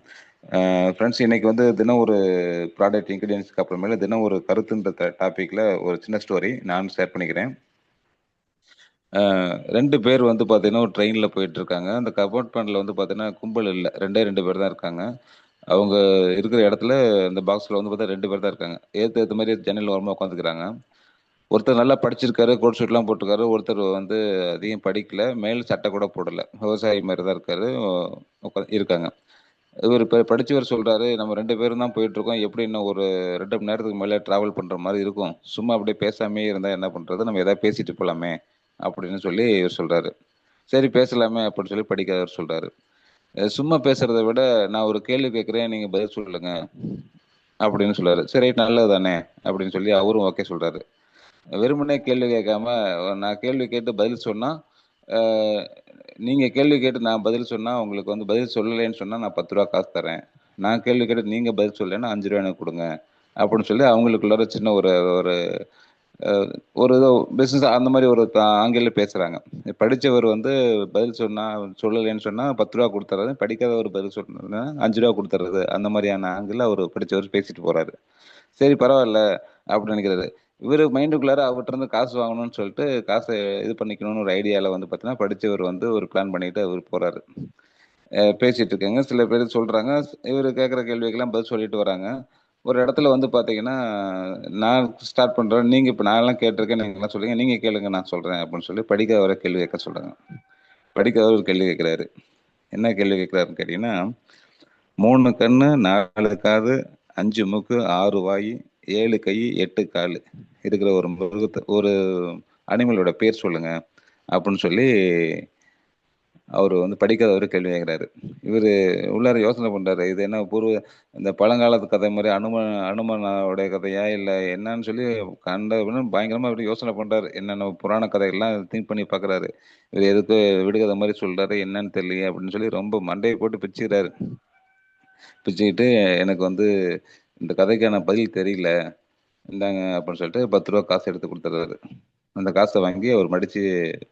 ஃப்ரெண்ட்ஸ், இன்னைக்கு வந்து தினம் ஒரு ப்ராடக்ட் இன்க்ரீடியன்ஸ்க்கு அப்புறமேல தினம் ஒரு கருத்துன்ற டாப்பிக்கில் ஒரு சின்ன ஸ்டோரி நான் ஷேர் பண்ணிக்கிறேன். 2 பேர் வந்து பார்த்தீங்கன்னா ஒரு ட்ரெயினில் போயிட்டு இருக்காங்க. அந்த கம்பார்ட்மெண்ட்டில் வந்து பார்த்தீங்கன்னா கும்பல் இல்லை, 2 பேர் தான் இருக்காங்க. அவங்க இருக்கிற இடத்துல இந்த பாக்ஸில் வந்து பார்த்தா 2 பேர் தான் இருக்காங்க. ஏற்ற மாதிரி ஜன்னல் ஓரமாக உட்காந்துக்கிறாங்க. ஒருத்தர் நல்லா படிச்சிருக்காரு, கோட் ஷூட்லாம் போட்டிருக்காரு. ஒருத்தர் வந்து அதிகம் படிக்கல, மேல் சட்டை கூட போடல, விவசாயி மாதிரி தான் இருக்காரு, இருக்காங்க. இவர் படிச்சவர் சொல்றாரு, நம்ம 2 பேரும் தான் போயிட்டு இருக்கோம், எப்படி இன்னும் ஒரு 2 மணி நேரத்துக்கு மேலே டிராவல் பண்ற மாதிரி இருக்கும், சும்மா அப்படியே பேசாமே இருந்தா என்ன பண்றது, நம்ம ஏதாவது பேசிட்டு போலாமே அப்படின்னு சொல்லி இவர் சொல்றாரு. சரி பேசலாமே அப்படின்னு சொல்லி படிக்காதவர் சொல்றாரு. சும்மா பேசுறதை விட நான் ஒரு கேள்வி கேட்குறேன், நீங்க பதில் சொல்லுங்க அப்படின்னு சொல்றாரு. சரி நல்லது தானே அப்படின்னு சொல்லி அவரும் ஓகே சொல்றாரு. வெறுமனே கேள்வி கேட்காம நான் கேள்வி கேட்டு பதில் சொன்னா, நீங்க கேள்வி கேட்டு நான் பதில் சொன்னா உங்களுக்கு வந்து பதில் சொல்லலைன்னு சொன்னா நான் 10 ரூபா காசு தரேன், நான் கேள்வி கேட்டு நீங்க பதில் சொல்லலைன்னா 5 ரூபா எனக்கு கொடுங்க அப்படின்னு சொல்லி அவங்களுக்குள்ள சின்ன ஒரு ஒரு ஒரு ஏதோ பிஸ்னஸ் அந்த மாதிரி ஒரு ஆங்கில பேசுறாங்க. படித்தவர் வந்து பதில் சொன்னா சொல்லலைன்னு சொன்னா 10 ரூபா கொடுத்துறது, படிக்காதவர் பதில் சொன்னா 5 ரூபா கொடுத்துறது, அந்த மாதிரியான ஆங்கில அவர் படித்தவர் பேசிட்டு போறாரு. சரி பரவாயில்ல அப்படின்னு நினைக்கிறாரு. இவர் மைண்டுக்குள்ளார அவர்கிட்ட இருந்து காசு வாங்கணும்னு சொல்லிட்டு காசை இது பண்ணிக்கணும்னு ஒரு ஐடியாவில் வந்து பார்த்தீங்கன்னா படித்தவர் வந்து ஒரு பிளான் பண்ணிட்டு அவர் போறாரு. பேசிட்டு இருக்காங்க. சில பேர் சொல்றாங்க. இவர் கேட்குற கேள்விக்கெல்லாம் பதில் சொல்லிட்டு வராங்க. ஒரு இடத்துல வந்து பார்த்தீங்கன்னா நான் ஸ்டார்ட் பண்றேன். நீங்க இப்போ நான்லாம் கேட்டிருக்கேன், நீங்க எல்லாம் சொல்லுங்க, நீங்க கேளுங்க நான் சொல்றேன் அப்படின்னு சொல்லி படிக்காதவரை கேள்வி கேட்க சொல்றாங்க. படிக்காதவர் ஒரு கேள்வி கேட்கிறாரு. என்ன கேள்வி கேட்கிறாருன்னு கேட்டீங்கன்னா, 3 கண்ணு 4 காது 5 மூக்கு 6 வாய் 7 கை 8 கால் இருக்கிற ஒரு மிருகத்தை ஒரு அனிமலோட பேர் சொல்லுங்க அப்படின்னு சொல்லி அவர் வந்து படிக்காதவர் கேள்வி கேட்கிறாரு. இவர் உள்ளார யோசனை பண்றாரு. இது என்ன இந்த பழங்காலத்து கதை மாதிரி அனுமனுடைய கதையா இல்லை என்னன்னு சொல்லி பயங்கரமா இவர் யோசனை பண்றாரு. என்னென்ன புராண கதைகள்லாம் திங்க் பண்ணி பார்க்கறாரு. இவர் எதுக்கு விடுகதை மாதிரி சொல்றாரு என்னன்னு தெரியலையே அப்படின்னு சொல்லி ரொம்ப மண்டையை போட்டு பிச்சுக்கிறாரு. பிச்சுக்கிட்டு எனக்கு வந்து இந்த கதைக்கான பதில் தெரியல இந்தாங்க அப்படின்னு சொல்லிட்டு 10 ரூபா காசு எடுத்து கொடுத்துறாரு. அந்த காசை வாங்கி அவர் மடிச்சு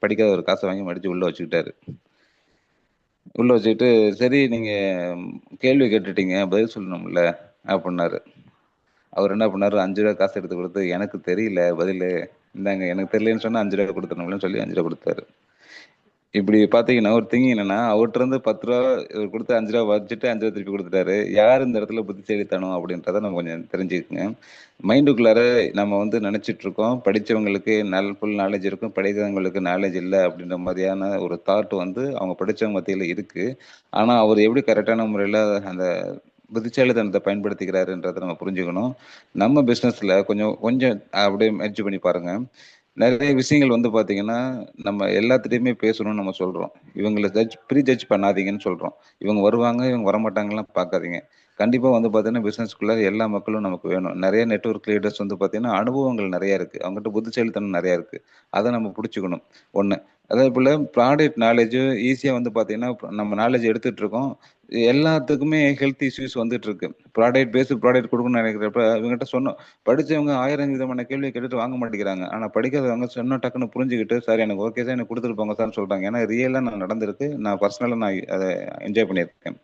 படிக்காத ஒரு காசை வாங்கி மடிச்சு உள்ள வச்சுக்கிட்டாரு. உள்ள வச்சுக்கிட்டு சரி நீங்க கேள்வி கேட்டுட்டீங்க பதில் சொல்லணும்ல அப்படின்னாரு. அவர் என்ன பண்ணாரு 5 ரூபா காசு எடுத்து கொடுத்து எனக்கு தெரியல பதில் இந்தாங்க எனக்கு தெரியலன்னு சொன்னா 5 ரூபா கொடுத்துடணும்னு சொல்லி 5 ரூபா கொடுத்தாரு. இப்படி பாத்தீங்கன்னா ஒரு திங் என்னன்னா அவர்கிட்ட இருந்து 10 ரூபா இவர் கொடுத்து 5 ரூபா வச்சுட்டு 5 ரூபா திருப்பி கொடுத்துட்டாரு. யார் இந்த இடத்துல புத்திசாலித்தனம் அப்படின்றத நம்ம கொஞ்சம் தெரிஞ்சுக்கங்க. மைண்டுக்குள்ளார நம்ம வந்து நினைச்சிட்டு இருக்கோம் படிச்சவங்களுக்கு ஃபுல் நாலேஜ் இருக்கும், படிக்கிறவங்களுக்கு நாலேஜ் இல்லை அப்படின்ற மாதிரியான ஒரு தாட் வந்து அவங்க படிச்சவங்க மத்தியில இருக்கு. ஆனா அவர் எப்படி கரெக்டான முறையில அந்த புத்திசாலித்தனத்தை பயன்படுத்திக்கிறாருன்றதை நம்ம புரிஞ்சுக்கணும். நம்ம பிசினஸ்ல கொஞ்சம் கொஞ்சம் அப்படியே முயற்சி பண்ணி பாருங்க. நிறைய விஷயங்கள் வந்து பாத்தீங்கன்னா நம்ம எல்லாத்துட்டையுமே பேசணும்னு நம்ம சொல்றோம். இவங்களை ப்ரீ ஜட்ஜ் பண்ணாதீங்கன்னு சொல்றோம். இவங்க வருவாங்க இவங்க வரமாட்டாங்கலாம் பார்க்காதீங்க. கண்டிப்பா வந்து பாத்தீங்கன்னா பிசினஸ்க்குள்ள எல்லா மக்களும் நமக்கு வேணும். நிறைய நெட்வொர்க் லீடர்ஸ் வந்து பாத்தீங்கன்னா அனுபவங்கள் நிறைய இருக்கு, அவங்ககிட்ட புத்திசாலித்தனம் நிறைய இருக்கு. அதை நம்ம பிடிச்சிக்கணும். ஒண்ணு. அதே போல ப்ராடக்ட் நாலேஜ் ஈஸியா வந்து பாத்தீங்கன்னா நம்ம நாலேஜ் எடுத்துட்டு இருக்கோம். எல்லாத்துக்குமே ஹெல்த் இஷ்யூஸ் வந்துட்டு இருக்கு. ப்ராடக்ட் கொடுக்கணும்னு நினைக்கிறப்ப இவங்ககிட்ட சொன்னோம். படிச்சவங்க 1000 விதமான கேள்வி கேட்டுட்டு வாங்க மாட்டேங்கிறாங்க. ஆனா படிக்காதவங்க சொன்ன டக்குன்னு புரிஞ்சுக்கிட்டு சார் எனக்கு ஓகே சார் எனக்கு கொடுத்துட்டு போங்க சார்னு சொல்றாங்க. ஏன்னா ரியலா நான் நடந்திருக்கு, நான் பர்சனலா நான் அதை என்ஜாய் பண்ணியிருக்கேன்.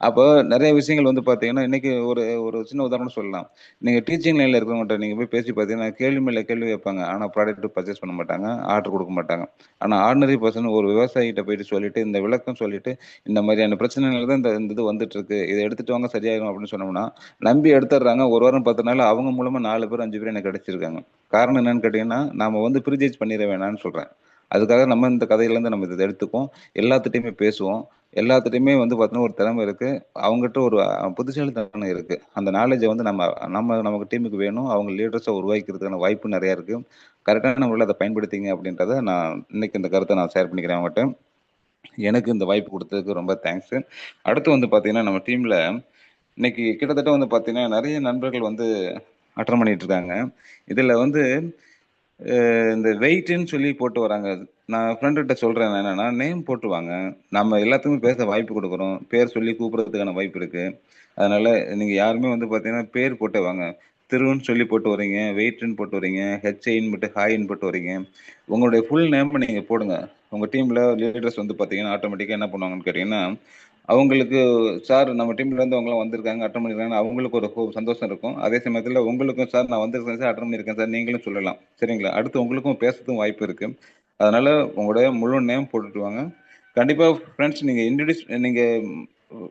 அப்போ நிறைய விஷயங்கள் வந்து பாத்தீங்கன்னா இன்னைக்கு ஒரு ஒரு சின்ன உதாரணம் சொல்லலாம். நீங்க டீச்சிங் லைன்ல இருக்கிறவங்ககிட்ட நீங்க போய் பேசி பாத்தீங்கன்னா கேள்வி மேல கேள்வி வைப்பாங்க. ஆனா ப்ராடக்ட் பர்ச்சேஸ் பண்ண மாட்டாங்க, ஆர்டர் கொடுக்க மாட்டாங்க. ஆனா ஆர்டினரி பர்சன் ஒரு விவசாயிகிட்ட போயிட்டு சொல்லிட்டு இந்த விளக்கம் சொல்லிட்டு இந்த மாதிரியான பிரச்சனைகள் தான் இந்த இது வந்துட்டு இருக்கு, இதை எடுத்துட்டு வாங்க சரியாயிரும் அப்படின்னு சொன்னோம்னா நம்பி எடுத்துடுறாங்க. ஒரு வாரம் 10 நாள் அவங்க மூலமா 4 பேர் 5 பேர் எனக்கு கிடைச்சிருக்காங்க. காரணம் என்னன்னு கேட்டீங்கன்னா நாம வந்து ப்ரீஜேஜ் பண்ணிட வேணாம்னு சொல்றேன். அதுக்காக நம்ம இந்த கதையில இருந்து நம்ம இதை எடுத்துப்போம். எல்லாத்துட்டையுமே பேசுவோம். எல்லாத்துட்டையுமே வந்து பார்த்தீங்கன்னா ஒரு திறமை இருக்கு. அவங்ககிட்ட ஒரு புத்திசாலித்தனம் இருக்கு. அந்த நாலேஜை வந்து நமக்கு டீமுக்கு வேணும். அவங்க லீடர்ஸை உருவாக்கிறதுக்கான வாய்ப்பு நிறைய இருக்கு. கரெக்டான முறையில் அதை பயன்படுத்திங்க அப்படின்றத நான் இன்னைக்கு இந்த கருத்தை நான் ஷேர் பண்ணிக்கிறேன் அவங்ககிட்ட. எனக்கு இந்த வாய்ப்பு கொடுத்ததுக்கு ரொம்ப தேங்க்ஸ். அடுத்து வந்து பார்த்தீங்கன்னா நம்ம டீம்ல இன்னைக்கு கிட்டத்தட்ட வந்து பார்த்தீங்கன்னா நிறைய நண்பர்கள் வந்து அட்டன் பண்ணிட்டு இருக்காங்க. இதுல வந்து இந்த வெயிட்ன்னு சொல்லி போட்டு வராங்க. நான் ஃப்ரெண்டுகிட்ட சொல்றேன் என்னன்னா நேம் போட்டு வாங்க. நம்ம எல்லாத்துக்குமே பேச வாய்ப்பு கொடுக்குறோம். பேர் சொல்லி கூப்பிடுறதுக்கான வாய்ப்பு இருக்கு. அதனால நீங்க யாருமே வந்து பாத்தீங்கன்னா பேர் போட்டு வாங்க. திருன்னு சொல்லி போட்டு வரீங்க, வெயிட்ன்னு போட்டு வரீங்க, ஹெச்ஐன்னு போட்டு ஹாய்ன்னு போட்டு வரீங்க. உங்களுடைய ஃபுல் நேம் நீங்க போடுங்க. உங்க டீம்ல லீடர்ஸ் வந்து பாத்தீங்கன்னா ஆட்டோமேட்டிக்கா என்ன பண்ணுவாங்கன்னு கேட்டீங்கன்னா அவங்களுக்கு சார் நம்ம டீம்ல இருந்து அவங்களாம் வந்திருக்காங்க அட்டன் பண்ணிருக்காங்க அவங்களுக்கு ஒரு சந்தோஷம் இருக்கும். அதே சமயத்துல உங்களுக்கும் சார் நான் வந்திருக்கேன் சார் அட்டன் பண்ணிருக்கேன் சார் நீங்களும் சொல்லலாம். சரிங்களா? அடுத்து உங்களுக்கும் பேசுறதுக்கும் வாய்ப்பு இருக்கு. அதனால உங்களுடைய முழு நேம் போட்டுட்டு வாங்க. கண்டிப்பா ஃப்ரெண்ட்ஸ் நீங்க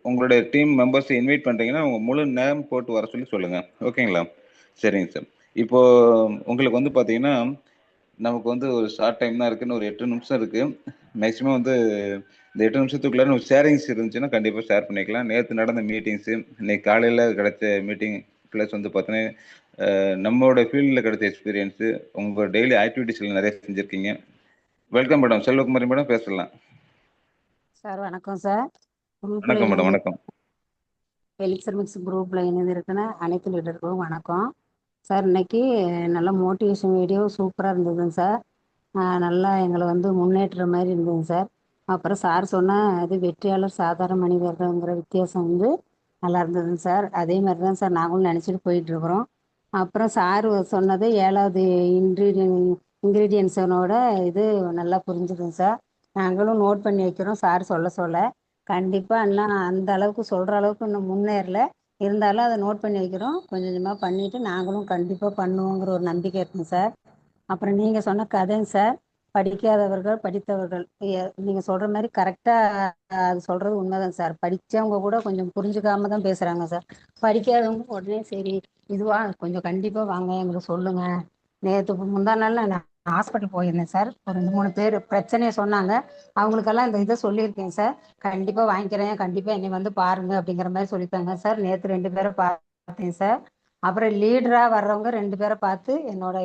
உங்களுடைய டீம் மெம்பர்ஸ் இன்வைட் பண்றீங்கன்னா உங்க முழு நேம் போட்டு வர சொல்லி சொல்லுங்க. ஓகேங்களா? சரிங்க சார். இப்போ உங்களுக்கு வந்து பாத்தீங்கன்னா நமக்கு வந்து ஒரு ஷார்ட் டைம் தான் இருக்குன்னு ஒரு 8 நிமிஷம் இருக்கு. மேக்ஸிமம் வந்து இந்த 8 நிமிஷத்துக்குள்ள ஒரு ஷேரிங்ஸ் இருந்துச்சுன்னா கண்டிப்பா ஷேர் பண்ணிக்கலாம். நேற்று நடந்த மீட்டிங்ஸ், இன்னைக்கு காலையில கிடைச்ச மீட்டிங், பிளஸ் வந்து பார்த்தீங்கன்னா நம்மளோட ஃபீல்டில் கிடைச்ச எக்ஸ்பீரியன்ஸு, உங்க டெய்லி ஆக்டிவிட்டிஸ்ல நிறைய செஞ்சிருக்கீங்க. Welcome madam. செல்வகுமாரி மேடம் பேசலாம்.
சார் வணக்கம் சார். குரூப்ல
வணக்கம் மேடம்.
இணைந்து
வணக்கம்.
எலிக்சர் மிக்ஸ் குரூப்ல இணைந்திருக்கிற அனைத்து லீடர்களுக்கும் வணக்கம் சார். இன்னைக்கு நல்ல மோட்டிவேஷன் வீடியோ சூப்பராக இருந்ததுங்க சார். நல்லா எங்களை வந்து முன்னேற்ற மாதிரி இருந்ததுங்க சார். அப்புறம் சார் சொன்ன இது வெற்றியாளர் சாதாரண மனிதர்கள்ங்கிற வித்தியாசம் வந்து நல்லா இருந்ததுங்க சார். அதே மாதிரி தான் சார் நாங்களும் நினச்சிட்டு போயிட்டுருக்குறோம். அப்புறம் சார் சொன்னது 7வது இன்க்ரீடியன்ஸனோட இது நல்லா புரிஞ்சுதுங்க சார். நாங்களும் நோட் பண்ணி வைக்கிறோம் சார் சொல்ல சொல்ல. கண்டிப்பாக இன்னும் அந்த அளவுக்கு சொல்கிற அளவுக்கு இன்னும் முன்னேறல. இருந்தாலும் அதை நோட் பண்ணி வைக்கிறோம். கொஞ்சம் கொஞ்சமாக பண்ணிவிட்டு நாங்களும் கண்டிப்பாக பண்ணுவோங்கிற ஒரு நம்பிக்கை இருக்குங்க சார். அப்புறம் நீங்கள் சொன்ன கதைங்க சார், படிக்காதவர்கள் படித்தவர்கள் நீங்கள் சொல்கிற மாதிரி கரெக்டாக அது சொல்கிறது உண்மைதான் சார். படித்தவங்க கூட கொஞ்சம் புரிஞ்சுக்காம தான் பேசுகிறாங்க சார். படிக்காதவங்க உடனே சரி இதுவா கொஞ்சம் கண்டிப்பாக வாங்க எங்களுக்கு சொல்லுங்கள். நேற்று முந்தா நாள் நான் ஹாஸ்பிட்டல் போயிருந்தேன் சார். ஒரு 2 3 பேர் பிரச்சனையை சொன்னாங்க. அவங்களுக்கெல்லாம் இந்த இதை சொல்லியிருக்கேன் சார். கண்டிப்பாக வாங்கிக்கிறேன், கண்டிப்பாக என்னை வந்து பாருங்க அப்படிங்கிற மாதிரி சொல்லியிருக்காங்க சார். நேற்று 2 பேரை பார்த்தேன் சார். அப்புறம் லீடராக வர்றவங்க 2 பேரை பார்த்து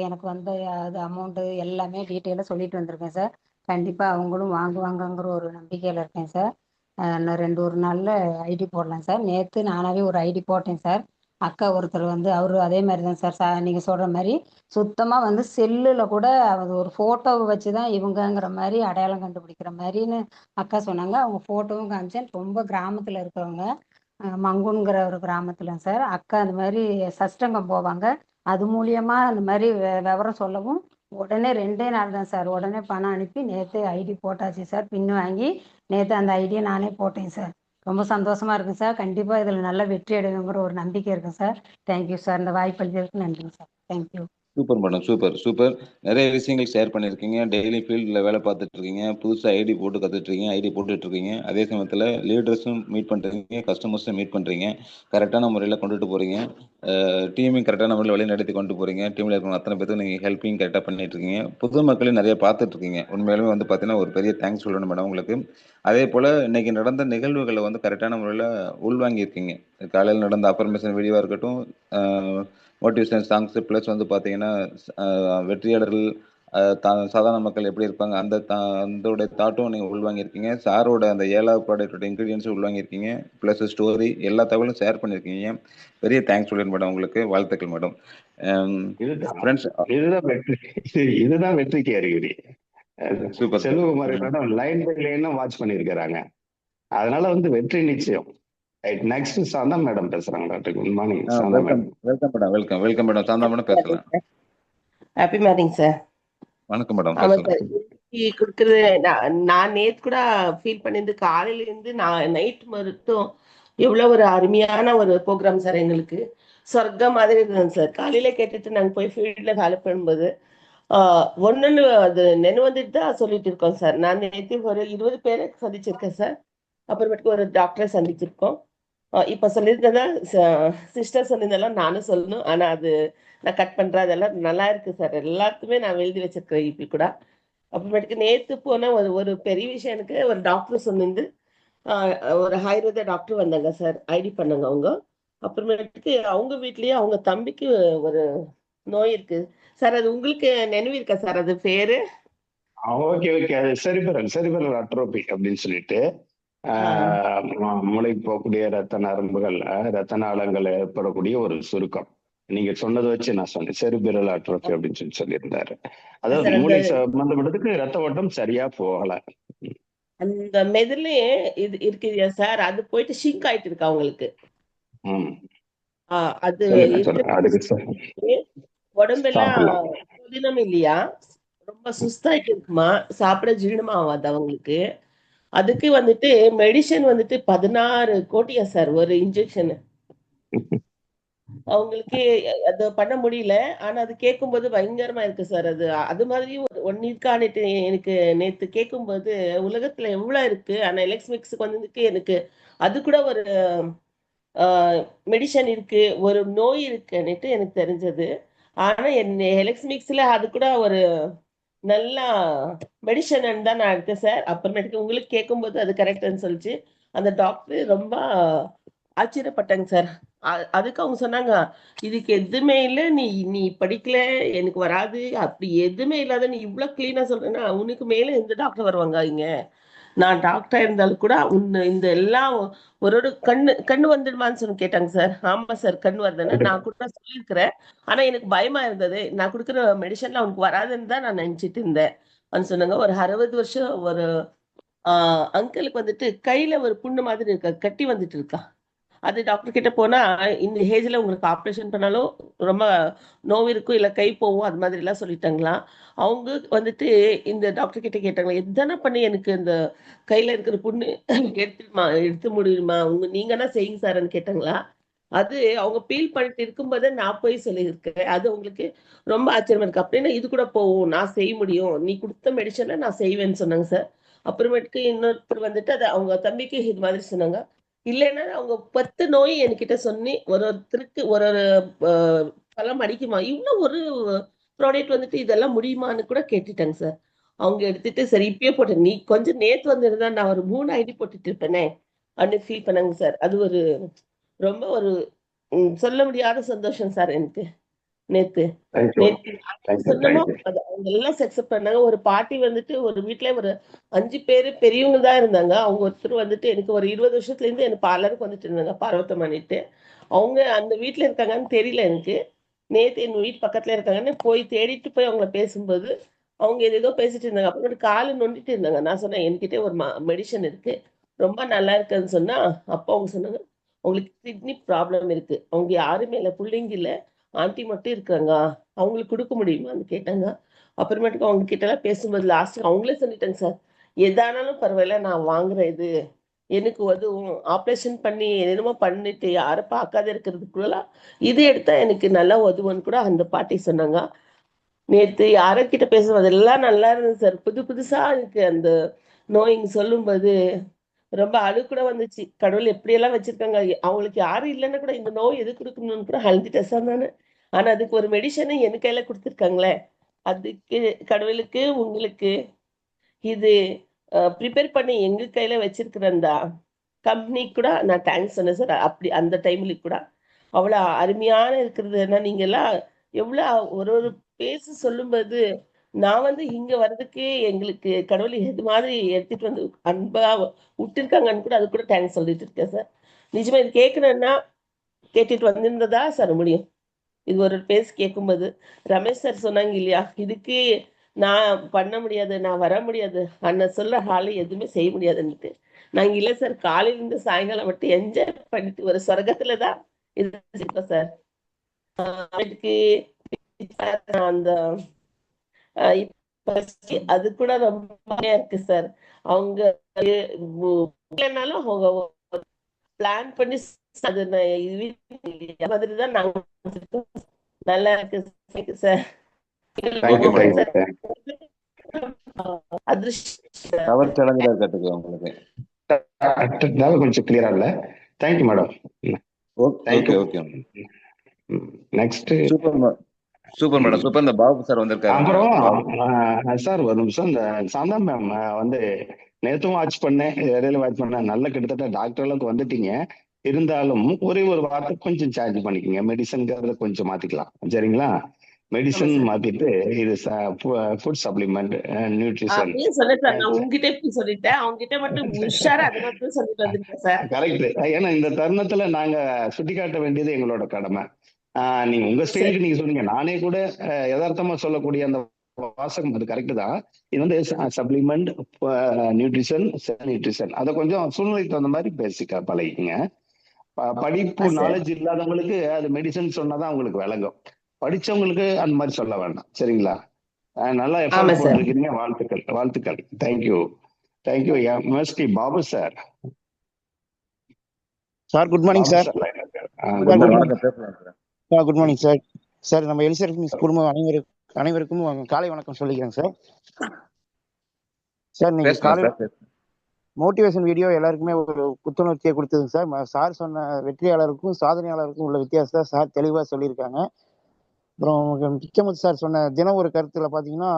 எனக்கு வந்து அது அமௌண்ட்டு எல்லாமே டீட்டெயிலாக சொல்லிட்டு வந்திருக்கேன் சார். கண்டிப்பாக அவங்களும் வாங்குவாங்கங்கிற ஒரு நம்பிக்கையில் இருக்கேன் சார். இன்னும் 2 1 நாளில் ஐடி போடலாம் சார். நேற்று நானாகவே ஒரு ஐடி போட்டேன் சார். அக்கா ஒருத்தர் வந்து அவரு அதே மாதிரி தான் சார். நீங்கள் சொல்கிற மாதிரி சுத்தமாக வந்து செல்லில் கூட அது ஒரு ஃபோட்டோவை வச்சு தான் இவங்கங்கிற மாதிரி அடையாளம் கண்டுபிடிக்கிற மாதிரின்னு அக்கா சொன்னாங்க. அவங்க ஃபோட்டோவும் காமிச்சேன். ரொம்ப கிராமத்தில் இருக்கிறவங்க, மங்குன்கிற ஒரு கிராமத்தில் சார். அக்கா அந்த மாதிரி சஷ்டங்கம் போவாங்க. அது மூலியமா அந்த மாதிரி விவரம் சொல்லவும் உடனே 2 நாள் தான் சார். உடனே பணம் அனுப்பி நேற்று ஐடி போட்டாச்சு சார். பின் வாங்கி நேற்று அந்த ஐடியை நானே போட்டேன் சார். ரொம்ப சந்தோஷமா இருக்குங்க சார். கண்டிப்பாக இதில் நல்ல வெற்றி அடைவுங்கிற ஒரு நம்பிக்கை இருக்கு சார். Thank you sir. இந்த வாய்ப்பு அளித்ததுக்கு நன்றிங்க sir. Thank you.
Super madam, super super. நிறைய விஷயங்கள் ஷேர் பண்ணியிருக்கீங்க. டெய்லி ஃபீல்டில் வேலை பார்த்துட்டு இருக்கீங்க, புதுசாக ஐடி போட்டு கற்றுட்டு இருக்கீங்க, ஐடி போட்டுட்டு இருக்கீங்க. அதே சமயத்தில் லீடர்ஸும் மீட் பண்ணுறீங்க, கஸ்டமர்ஸும் மீட் பண்ணுறீங்க, கரெக்டான முறையில் கொண்டுட்டு போகிறீங்க, டீமையும் கரெக்டான முறையில் வழி நடத்தி கொண்டு போகிறீங்க. டீமில் இருக்கிற அத்தனை பேருக்கு நீங்கள் ஹெல்ப்பிங் கரெக்டாக பண்ணிட்டு இருக்கீங்க. புது மக்களையும் நிறைய பார்த்துட்டு இருக்கீங்க. உண்மையிலுமே வந்து பார்த்தீங்கன்னா ஒரு பெரிய தேங்க்ஸ் சொல்லணும் மேடம் உங்களுக்கு. அதே போல் இன்னைக்கு நடந்த நிகழ்வுகளை வந்து கரெக்டான முறையில் உள்வாங்கியிருக்கீங்க. காலையில் நடந்த அஃபர்மேஷன் வீடியோவாக இருக்கட்டும், மோட்டிவேஷன் சாங்ஸ், ப்ளஸ் வந்து பார்த்தீங்கன்னா வெற்றியாளர்கள், சாதாரண மக்கள் எப்படி இருப்பாங்க அந்த அதோட தாட்டும் நீங்கள் உள்வாங்கியிருக்கீங்க. சாரோட அந்த 7வது ப்ராடக்டோட இன்க்ரீடியன்ஸும் உள்வாங்கியிருக்கீங்க. ப்ளஸ் ஸ்டோரி எல்லா தகவலும் ஷேர் பண்ணியிருக்கீங்க. பெரிய தேங்க்ஸ் சொல்லிடுறேன் மேடம் உங்களுக்கு. வாழ்த்துக்கள் மேடம். ஃப்ரெண்ட்ஸ்,
இதுதான் வெற்றி. இதுதான் வெற்றிக்கு அறிகுறி.
Super
Selvakumari madam line by லைனும் வாட்ச் பண்ணியிருக்கிறாங்க. அதனால வந்து வெற்றி நிச்சயம். நெக்ஸ்ட் சாந்தா மேடம் பேசுறாங்க. Doctor good morning Shantha madam.
Welcome madam. Welcome madam. Shantha madam பேசலாம்.
Happy morning sir.
வணக்கம் மேடம்,
ஆமா
பேசலாம்.
சார். கொடுக்கறது நான் நேத்து கூட ஃபீல் பண்ணிருந்து காலையில இருந்து நான் நைட் மட்டும் எவ்வளவு ஒரு அருமையான ஒரு ப்ரோக்ராம் சார். எங்களுக்கு சொர்க்கம் மாதிரி இருந்தது சார். காலையில கேட்டுட்டு நாங்க போய் ஃபீல்ட்ல வேலை பண்ணும்போது ஒன்னு அது நினைவு வந்துட்டு தான் சொல்லிட்டு இருக்கோம் சார். நான் நேற்று ஒரு 20 பேரை சந்திச்சிருக்கேன் சார். அப்புறமேட்டுக்கு ஒரு டாக்டரை சந்திச்சிருக்கோம். இப்ப சொல்லியிருந்ததா சிஸ்டர் சொல்லியிருந்தெல்லாம் நானும் சொல்லணும். ஆனா அது நான் கட் பண்றேன். அதெல்லாம் நல்லா இருக்கு சார். எல்லாத்துக்குமே நான் எழுதி வச்சிருக்கிறேன் இப்படி கூட. அப்புறமேட்டுக்கு நேத்து போன ஒரு பெரிய விஷயம், எனக்கு ஒரு டாக்டர் சொன்னிருந்து ஒரு ஆயுர்வேத டாக்டர் வந்தாங்க சார். ஐடி பண்ணாங்க அவங்க. அப்புறமேட்டுக்கு அவங்க வீட்லயே அவங்க தம்பிக்கு ஒரு நோய் இருக்கு சார். அது உங்களுக்கு நினைவு இருக்கா சார்? அது பேரு
ஓகே ஓகே. அது செரிபரல் அட்ரோபி அப்படின்னு சொல்லிட்டு மூளைக்கு போகக்கூடிய ரத்த நரம்புகள், ரத்த நாளங்கள் ஏற்படக்கூடிய ஒரு சுருக்கம். நீங்க சொன்னதை வச்சு நான் சொன்னேன் செரிபிரல் அட்ரோபி அப்படின்னு சொல்லியிருந்தாரு. அதாவது மூளை சம்பந்தப்பட்டதுக்கு ரத்த ஓட்டம் சரியா போகல.
அந்த மெதுலயே இது இருக்கு சார். அது போயிட்டு ஷிங்க் ஆயிட்டு இருக்கு அவங்களுக்கு. அது உடம்பெல்லாம் புதினம் இல்லையா, ரொம்ப சுஸ்தாயிட்டு இருக்குமா, சாப்பிட ஜீரணமா ஆகாது அவங்களுக்கு. அதுக்கு வந்துட்டு மெடிசன் வந்துட்டு 16 கோடியா சார் ஒரு இன்ஜெக்ஷன். அவங்களுக்கு அது பண்ண முடியல. ஆனா அது கேட்கும்போது பயங்கரமா இருக்கு சார். அது மாதிரி ஒன்னு இருக்கான்னுட்டு எனக்கு நேத்து கேட்கும்போது உலகத்துல எவ்வளவு இருக்கு. ஆனா எலெக்ஸ்மிக்ஸுக்கு வந்துட்டு எனக்கு அது கூட ஒரு மெடிசன் இருக்கு, ஒரு நோய் இருக்குன்னுட்டு எனக்கு தெரிஞ்சது. ஆனா எலெக்ஸ்மிக்ஸ்ல அது கூட ஒரு நல்லா மெடிசன் தான் நான் எடுத்தேன் சார். அப்புறமேட்டுக்கு உங்களுக்கு கேட்கும்போது அது கரெக்ட்னு சொல்லிச்சு அந்த டாக்டர். ரொம்ப ஆச்சரியப்பட்டாங்க சார். அதுக்கு அவங்க சொன்னாங்க, இதுக்கு எதுவுமே இல்லை, நீ நீ படிக்கல, எனக்கு வராது, அப்படி எதுவுமே இல்லாத நீ இவ்வளவு கிளீனா சொல்றேன்னா உனக்கு மேல எந்த டாக்டர் வருவாங்க இங்க? நான் டாக்டர் இருந்தாலும் கூட இந்த எல்லாம் ஒரு கண்ணு வந்துடுமான்னு சொல்லி கேட்டாங்க சார். ஆமா சார், கண்ணு வருதுன்னு நான் கூட சொல்லியிருக்கிறேன். ஆனா எனக்கு பயமா இருந்தது. நான் கொடுக்குற மெடிசன்ல அவனுக்கு வராதுன்னு தான் நான் நினைச்சிட்டு இருந்தேன் சொன்னாங்க. ஒரு 60 வருஷம் ஒரு அங்கிளுக்கு வந்துட்டு கையில ஒரு புண்ணு மாதிரி இருக்கா, கட்டி வந்துட்டு இருக்கா. அது டாக்டர் கிட்ட போனா இந்த ஏஜ்ல உங்களுக்கு ஆப்ரேஷன் பண்ணாலும் ரொம்ப நோவு இருக்கும், இல்ல கை போகும், அது மாதிரி எல்லாம் சொல்லிட்டாங்களாம். அவங்க வந்துட்டு இந்த டாக்டர் கிட்ட கேட்டாங்களா, எதானே பண்ணி எனக்கு இந்த கையில இருக்கிற புண்ணு எடுத்து முடியுமா, நீங்கன்னா செய்யுங்க சார்ன்னு கேட்டாங்களா. அது அவங்க ஃபீல் பண்ணிட்டு இருக்கும்போதே நான் போய் சொல்லியிருக்கேன். அது உங்களுக்கு ரொம்ப ஆச்சரியமா இருக்கு. அப்படின்னா இது கூட போகும். நான் செய்ய முடியும். நீ குடுத்த மெடிசன நான் செய்வேன்னு சொன்னாங்க சார். அப்புறமேட்டுக்கு இன்னொருத்தர் வந்துட்டு அத அவங்க தம்பிக்கு இது மாதிரி சொன்னாங்க. இல்லைன்னா அவங்க 10 நோய் என்கிட்ட சொல்லி ஒரு ஒருத்தருக்கு ஒரு ஒரு அ பலம் அடிக்குமா? இவ்ளோ ஒரு ப்ராடக்ட் வந்துட்டு இதெல்லாம் முடியுமான்னு கூட கேட்டுட்டாங்க சார். அவங்க எடுத்துட்டு சரி இப்பயே போட்டு நீ கொஞ்சம் நேத்து வந்திருந்தா நான் ஒரு 3 ஐடி போட்டுட்டு இருப்பேனே! அப்படின்னு ஃபீல் பண்ணாங்க சார். அது ஒரு ரொம்ப ஒரு சொல்ல முடியாத சந்தோஷம் சார் எனக்கு. நேத்து.
தேங்க்யூ
நேத்து யாருக்கு
தேங்க்யூ
சொன்னமோ,
தேங்க்யூ.
அது அவங்க எல்லாம் அக்செப்ட் பண்ணாங்க. ஒரு பாட்டி வந்துட்டு ஒரு வீட்ல ஒரு 5 பேரு பெரியவங்க தான் இருந்தாங்க. அவங்க ஒருத்தர் வந்துட்டு எனக்கு ஒரு 20 வருஷத்துலேருந்து எனக்கு பார்லருக்கு வந்துட்டு இருந்தாங்க. பார்வத்தம்மானிட்டு. அவங்க அந்த வீட்ல இருக்காங்கன்னு தெரியல எனக்கு. நேத்து எங்க வீட்டு பக்கத்துல இருக்காங்கன்னு போய் தேடிட்டு போய் அவங்கள பேசும்போது, அவங்க ஏதேதோ பேசிட்டு இருந்தாங்க. அப்புறமேட்டு கால நொண்டிட்டு இருந்தாங்க. நான் சொன்னேன், "என்கிட்ட ஒரு மெடிசின் இருக்கு. ரொம்ப நல்லா இருக்குன்னு" சொன்னா, அப்போ அவங்க சொன்னாங்க, "உங்களுக்கு கிட்னி ப்ராப்ளம் இருக்கு. அவங்க யாருமே இல்ல. புள்ளைங்க இல்ல. ஆன்டி மட்டும் இருக்காங்க. அவங்களுக்கு குடுக்க முடியுமான்னு கேட்டாங்க. அப்புறமேட்டுக்கு அவங்க கிட்டலாம் பேசும்போது லாஸ்ட் அவங்களே சொல்லிட்டாங்க சார். எதானாலும் பரவாயில்ல நான் வாங்குறேன் இது. எனக்கு உதவும். ஆப்ரேஷன் பண்ணி என்னென்னமோ பண்ணிட்டு யாரும் பார்க்காத இருக்கிறதுக்குள்ளலாம் இது எடுத்தா எனக்கு நல்லா உதவும்ன்னு கூட அந்த பாட்டி சொன்னாங்க. நேத்து யார்கிட்ட பேசுனோம் அதெல்லாம் நல்லா இருந்தது சார். புது புதுசா எனக்கு அந்த நோய்ங்க சொல்லும்போது ரொம்ப அழுக கூட வந்துச்சு. கடவுள் எப்படியெல்லாம் வச்சிருக்காங்க. அவங்களுக்கு யாரும் இல்லன்னா கூட இந்த நோய் எதுக்கு குடுக்கணும்னு கூட அழுதுட்டேன் சார் நானு. ஆனா அதுக்கு ஒரு மெடிசன என் கையில குடுத்துருக்காங்களே! அதுக்கு கடவுளுக்கு, உங்களுக்கு இது பிரிப்பேர் பண்ணி எங்க கையில வச்சிருக்கிற அந்த கம்பெனிக்கு கூட நான் தேங்க்ஸ் சொன்னேன் சார். அப்படி அந்த டைம்ல கூட. அவ்வளோ அருமையான இருக்கிறதுன்னா, நீங்கலாம் எவ்வளோ ஒரு ஒரு பேச்சு சொல்லும்போது, நான் வந்து இங்க வர்றதுக்கு எங்களுக்கு கடவுள் எது மாதிரி எடுத்துட்டு வந்து அன்பா விட்டுருக்காங்கன்னு கூட அதுக்கு கூட தேங்க்ஸ் சொல்லிட்டு இருக்கேன் சார். நிஜமா இது கேட்கணும்னா, கேட்டுட்டு வந்திருந்ததா சார் முடியும். இது ஒரு பேஸ் கேட்கும்போது, ரமேஷ் சார் சொன்னாங்க இல்லையா? இதுக்கு நான் பண்ண முடியாது, நான் வர முடியாது. அண்ணன் சொல்ற ஹால்ல எதுவுமே செய்ய முடியாதுன்னுட்டு. நாங்க இல்ல சார் காலையிலருந்து சாயங்காலம் மட்டும் என்ஜாய் பண்ணிட்டு ஒரு சொர்க்கத்துல தான் இருக்கோம் சார். அதுக்கு அந்த இப்ப அது கூட ரொம்ப இருக்கு சார். அவங்க இல்லனாலும் அவங்க பிளான் பண்ணி அது மாதிரி தான் நாங்க வச்சிருக்கோம். நல்லா இருக்கு sir.
Okay
thank you
madam.
Thank you thank you.
அதிர்ஷ்டம்
டவர் சேலஞ்சில் இருக்கிறதுக்கு உங்களுக்கு.
கொஞ்சம் கிளியரா இல்ல. Thank you madam.
Okay
thank you.
Okay.
Next
super super madam. Super. இந்த பாபு சார் வந்திருக்காருங்க. பாபு
அப்புறம் சார் ஒரு நிமிஷம் இந்த சாந்தா மேம் வந்து நேத்தும் வாட்ச் பண்ணேன், இடையில வாட்ச் பண்ணேன். நல்ல கிட்டத்தட்ட டாக்டர் அளவுக்கு வந்துட்டீங்க. இருந்தாலும் ஒரே ஒரு வார்த்தை கொஞ்சம் சார்ஜ் பண்ணிக்கோங்க. மெடிசன்ங்கிறத கொஞ்சம் மாத்திக்கலாம், சரிங்களா?
ஆமா
மெடிசன்
சார்.
மாத்திட்டு இது ஃபுட் சப்ளிமெண்ட், நியூட்ரிஷன்.
அப்பயே சொன்னேன் சார். நான் உங்ககிட்ட இப்படி சொல்லிட்டேன். அவங்ககிட்ட மட்டும் உஷாரா அத மட்டும் சொல்லிட்டு வந்திருக்கேன் சார்.
கரெக்ட். ஏன்னா இந்த தருணத்துல நாங்க சுட்டிக்காட்ட வேண்டியது எங்களோட கடமை. நீங்க உங்க
சரி.
ஸ்டைலுக்கு நீங்க சொன்னீங்க. நானே கூட யதார்த்தமா சொல்லக்கூடிய அந்த வாசகம் அது கரெக்ட் தான். இது வந்து சப்ளிமெண்ட், நியூட்ரிஷன், நியூட்ரிஷன் அதை கொஞ்சம் சூழ்நிலைக்கு தகுந்த மாதிரி பேசிக்க பழகிக்கங்க. படிப்பு
சார்.
நாலேஜ் இல்லாதவங்களுக்கு அது மெடிசன் சொன்னாதான் அவங்களுக்கு விளங்கும். படிச்சவங்களுக்கு அந்த மாதிரி சொல்ல வேண்டாம், சரிங்களா? நல்லா
ஆமா
எஃபர்ட்
சார்.
போட்டிருக்கீங்க. வாழ்த்துக்கள் வாழ்த்துக்கள். Thank you thank you. MST Babu sir.
Sir good morning
Babu
sir.
Sir line இருக்காரு.
Sir
good
good
morning.
Morning.
பேசலாம் sir.
Sir good morning sir. Sir நம்ம எலிசபெத் மிஸ் குடும்பம் அனைவருக்கும் காலை வணக்கம் சொல்லிக்கிறேன் சார். சார் நீங்க
பேசலாம்
காலையில்
சார்.
மோட்டிவேஷன் வீடியோ எல்லாருக்குமே ஒரு புத்துணர்ச்சியை கொடுத்ததுங்க சார். சார் சொன்ன வெற்றியாளருக்கும் சாதனையாளருக்கும் உள்ள வித்தியாசத்தை சார் தெளிவாக சொல்லியிருக்காங்க. அப்புறம் பிச்சமுத்து சார் சொன்ன தினம் ஒரு கருத்துல பார்த்தீங்கன்னா,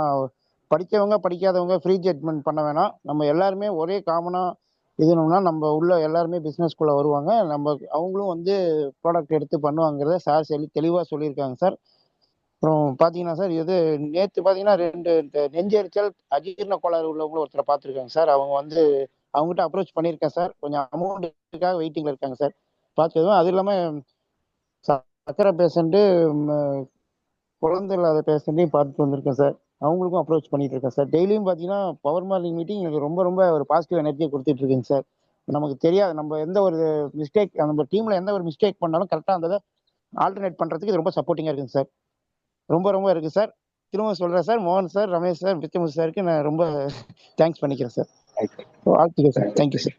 படித்தவங்க படிக்காதவங்க ஃப்ரீ ஜட்மெண்ட் பண்ண வேணாம். நம்ம எல்லாருமே ஒரே காமனாக இதுனோம்னா நம்ம உள்ள எல்லாருமே பிஸ்னஸ்குள்ளே வருவாங்க. அவங்களும் வந்து ப்ராடக்ட் எடுத்து பண்ணுவாங்கிறத சார் தெளிவாக சொல்லியிருக்காங்க சார். அப்புறம் பார்த்தீங்கன்னா சார், இது நேற்று பார்த்தீங்கன்னா 2 இந்த நெஞ்செரிச்சல், அஜீரண கோளாறு உள்ளவங்களும் ஒருத்தரை பார்த்துருக்காங்க சார். அவங்க வந்து அவங்ககிட்ட அப்ரோச் பண்ணியிருக்கேன் சார். கொஞ்சம் அமௌண்ட்டுக்காக வெயிட்டிங்கில் இருக்காங்க சார். பார்த்துக்குவேன். அது இல்லாமல் சக்கரை பேஷண்ட்டு, குழந்தை இல்லாத பேஷண்ட்டையும் பார்த்துட்டு வந்திருக்கேன் சார். அவங்களுக்கும் அப்ரோச் பண்ணிட்டு இருக்கேன் சார். டெய்லியும் பார்த்தீங்கன்னா பவர் மார்னிங் மீட்டிங் எனக்கு ரொம்ப ரொம்ப ஒரு பாசிட்டிவ் எனர்ஜியை கொடுத்துட்டு இருக்குங்க சார். நமக்கு தெரியாது நம்ம எந்த ஒரு மிஸ்டேக், நம்ம டீமில் எந்த ஒரு மிஸ்டேக் பண்ணாலும் கரெக்டாக அந்த ஆல்டர்னேட் பண்ணுறதுக்கு இது ரொம்ப சப்போர்ட்டிங்காக இருக்குங்க சார். ரொம்ப ரொம்ப இருக்குது சார். திரும்ப சொல்கிறேன் சார், மோகன் சார், ரமேஷ் சார், பிச்சமுத்து சாருக்கு நான் ரொம்ப தேங்க்ஸ் பண்ணிக்கிறேன் சார். வாழ்த்துக்கள் sir. Thank you sir.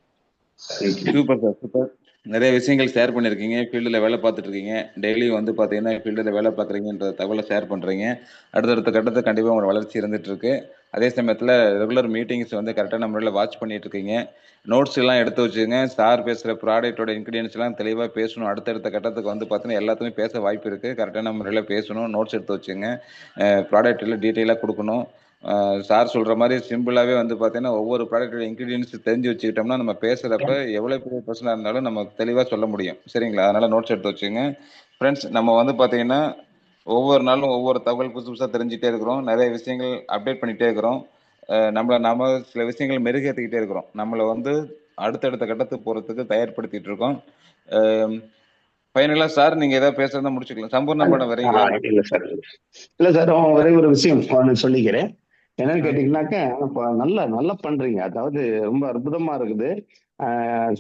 Super sir. Super. நிறைய விஷயங்கள் ஷேர் பண்ணியிருக்கீங்க. ஃபீல்டில் வேலை பார்த்துட்டு இருக்கீங்க. டெய்லியும் வந்து பார்த்தீங்கன்னா ஃபீல்டில் வேலை பார்க்குறீங்கன்ற தகவலை ஷேர் பண்ணுறீங்க. அடுத்தடுத்த கட்டத்தை கண்டிப்பாக உங்களோட வளர்ச்சி இருந்துட்டு இருக்கு. அதே சமயத்தில் ரெகுலர் மீட்டிங்ஸ் வந்து கரெக்டான முறையில் வாட்ச் பண்ணிட்டு இருக்கீங்க. நோட்ஸ் எல்லாம் எடுத்து வச்சுங்க. சார் பேசுகிற ப்ராடக்டோட இன்க்ரீடியன்ஸ் எல்லாம் தெளிவாக பேசணும். அடுத்தடுத்த கட்டத்துக்கு வந்து பார்த்தீங்கன்னா எல்லாத்துமே பேச வாய்ப்பு இருக்குது. கரெக்டான முறையில் பேசணும். நோட்ஸ் எடுத்து வச்சுங்க. ப்ராடக்ட் எல்லாம் டீட்டெயிலாக கொடுக்கணும். சார் சொல்கிற மாதிரி சிம்பிளாகவே வந்து பார்த்தீங்கன்னா ஒவ்வொரு ப்ராடக்டோட இன்க்ரீடியன்ஸ் தெரிஞ்சு வச்சுக்கிட்டோம்னா நம்ம பேசுகிறப்ப எவ்வளோ பெரிய பர்சனாக இருந்தாலும் நம்ம தெளிவாக சொல்ல முடியும். சரிங்களா? அதனால் நோட்ஸ் எடுத்து வச்சுங்க. ஃப்ரெண்ட்ஸ், நம்ம வந்து பார்த்தீங்கன்னா ஒவ்வொரு நாளும் ஒவ்வொரு தகவல் புதுசு புதுசாக தெரிஞ்சுட்டே இருக்கிறோம். நிறைய விஷயங்கள் அப்டேட் பண்ணிகிட்டே இருக்கிறோம். நம்ம சில விஷயங்கள் மெருகேற்றிக்கிட்டே இருக்கிறோம். நம்மளை வந்து அடுத்தடுத்த கட்டத்துக்கு போகிறதுக்கு தயார்படுத்திட்டு இருக்கோம். ஃபைனலாக சார் நீங்கள் ஏதாவது பேசுறதா முடிச்சுக்கலாம். சம்பூர்ண படம் வரீங்களா?
இல்ல சார், ஒரே ஒரு விஷயம் ஒண்ணு சொல்லிக்கிறேன். என்னன்னு கேட்டீங்கன்னாக்கா, இப்ப நல்லா பண்றீங்க. அதாவது ரொம்ப அற்புதமா இருக்குது.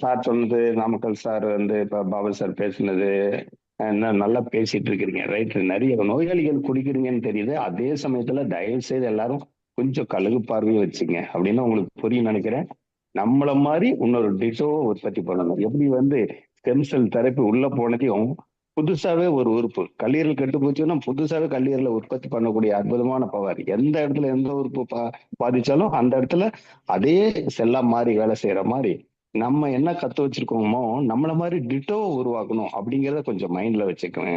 சார் சொன்னது, நாமக்கல் சார் வந்து இப்ப பாபு சார் பேசுனது, நல்லா பேசிட்டு இருக்கிறீங்க. ரைட். நிறைய நோயாளிகள் குடிக்கிறீங்கன்னு தெரியுது. அதே சமயத்துல தயவு செய்து எல்லாரும் கொஞ்சம் கழுகு பார்வையை வச்சுங்க அப்படின்னு உங்களுக்கு புரியும் நினைக்கிறேன். நம்மள மாதிரி இன்னொரு டிட்டோவை உற்பத்தி பண்ணணும். எப்படி வந்து ஸ்டெம் செல் தெரப்பி உள்ள போனதையும் புதுசாவே ஒரு உறுப்பு கல்லீரல் கெட்டு போச்சுன்னா புதுசாவே கல்லீரலை உற்பத்தி பண்ணக்கூடிய அற்புதமான பவர். எந்த இடத்துல எந்த உறுப்பு பாதிச்சாலும் அந்த இடத்துல அதே செல்லா மாறி வேலை செய்யற மாதிரி நம்ம என்ன கத்து வச்சிருக்கோமோ நம்மள மாதிரி டிட்டோவை உருவாக்கணும் அப்படிங்கிறத கொஞ்சம் மைண்ட்ல வச்சுக்கோங்க.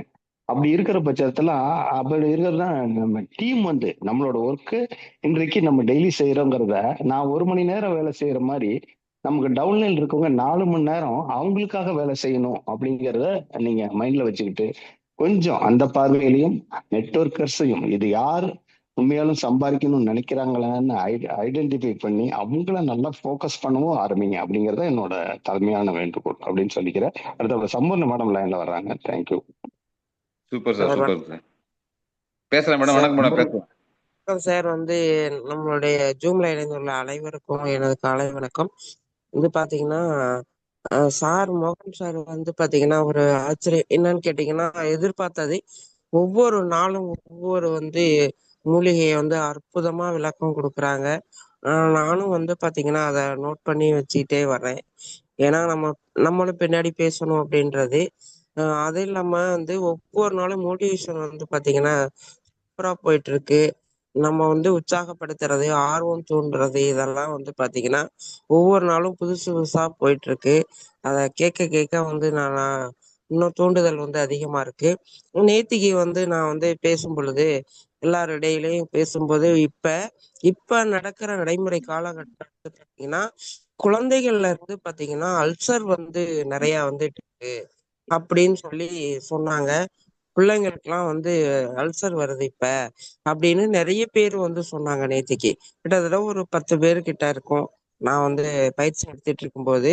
அப்படி இருக்கிற பட்சத்துல அப்படி இருக்கிறதா நம்ம டீம் வந்து நம்மளோட ஒர்க்கு இன்றைக்கு நம்ம டெய்லி செய்யறோங்கிறத நான் 1 மணி நேரம் வேலை செய்யற மாதிரி நமக்கு டவுன்லைன் இருக்கவங்க 4 மணி நேரம் அவங்களுக்காக வேலை செய்யணும் அப்படிங்கிறத நீங்க மைண்ட்ல வச்சுக்கிட்டு கொஞ்சம் அந்த பார்வையிலையும் நெட்வொர்க்கர்ஸையும் இது யார் உண்மையாலும் சம்பாதிக்கணும்னு நினைக்கிறாங்களான்னு ஐடென்டிஃபை பண்ணி அவங்கள நல்லா ஃபோக்கஸ் பண்ணவும் ஆரம்பிங்க அப்படிங்கறத என்னோட தலைமையான வேண்டுகோள் அப்படின்னு சொல்லிக்கிறேன். அடுத்த சம்பூர்ண மேடம் லைன்ல வர்றாங்க. Thank you.
Super sir, super sir. பேசுறேன் மேடம். வணக்கம் மேடம். பேசுறேன்
சார். வந்து நம்மளுடைய ஜூம்ல இணைந்துள்ள அனைவருக்கும் எனது காலை வணக்கம். வந்து பாத்தீங்கன்னா சார் மோகன் சார் வந்து பாத்தீங்கன்னா ஒரு ஆச்சரியம் என்னன்னு கேட்டீங்கன்னா, எதிர்பார்த்தது ஒவ்வொரு நாளும் ஒவ்வொரு வந்து மூலிகையை வந்து அற்புதமா விளக்கம் கொடுக்குறாங்க. நானும் வந்து பாத்தீங்கன்னா அதை நோட் பண்ணி வச்சுக்கிட்டே வர்றேன். ஏன்னா நம்மளும் பின்னாடி பேசணும் அப்படின்றது. அது இல்லாம வந்து ஒவ்வொரு நாளும் மோட்டிவேஷன் வந்து பாத்தீங்கன்னா சூப்பரா போயிட்டு இருக்கு. நம்ம வந்து உற்சாகப்படுத்துறது, ஆர்வம் தூண்டுறது இதெல்லாம் வந்து பாத்தீங்கன்னா ஒவ்வொரு நாளும் புதுசு புதுசா போயிட்டு இருக்கு. அதை கேட்க கேட்க வந்து நான் இன்னும் தூண்டுதல் வந்து அதிகமா இருக்கு. நேத்திக்கு வந்து நான் வந்து பேசும் பொழுது எல்லாரிடையிலையும் பேசும்போது இப்ப நடக்கிற நடைமுறை காலகட்டத்தில் பாத்தீங்கன்னா குழந்தைகள்ல இருந்து பாத்தீங்கன்னா அல்சர் வந்து நிறைய வந்துட்டு இருக்கு அப்படின்னு சொல்லி சொன்னாங்க. பிள்ளைங்களுக்குலாம் வந்து அல்சர் வருது இப்ப அப்படின்னு நிறைய பேர் வந்து சொன்னாங்க. நேத்திக்கு கிட்டத்தட்ட ஒரு 10 பேர் கிட்ட இருக்கும். நான் வந்து பயிற்சி எடுத்துட்டு இருக்கும்போது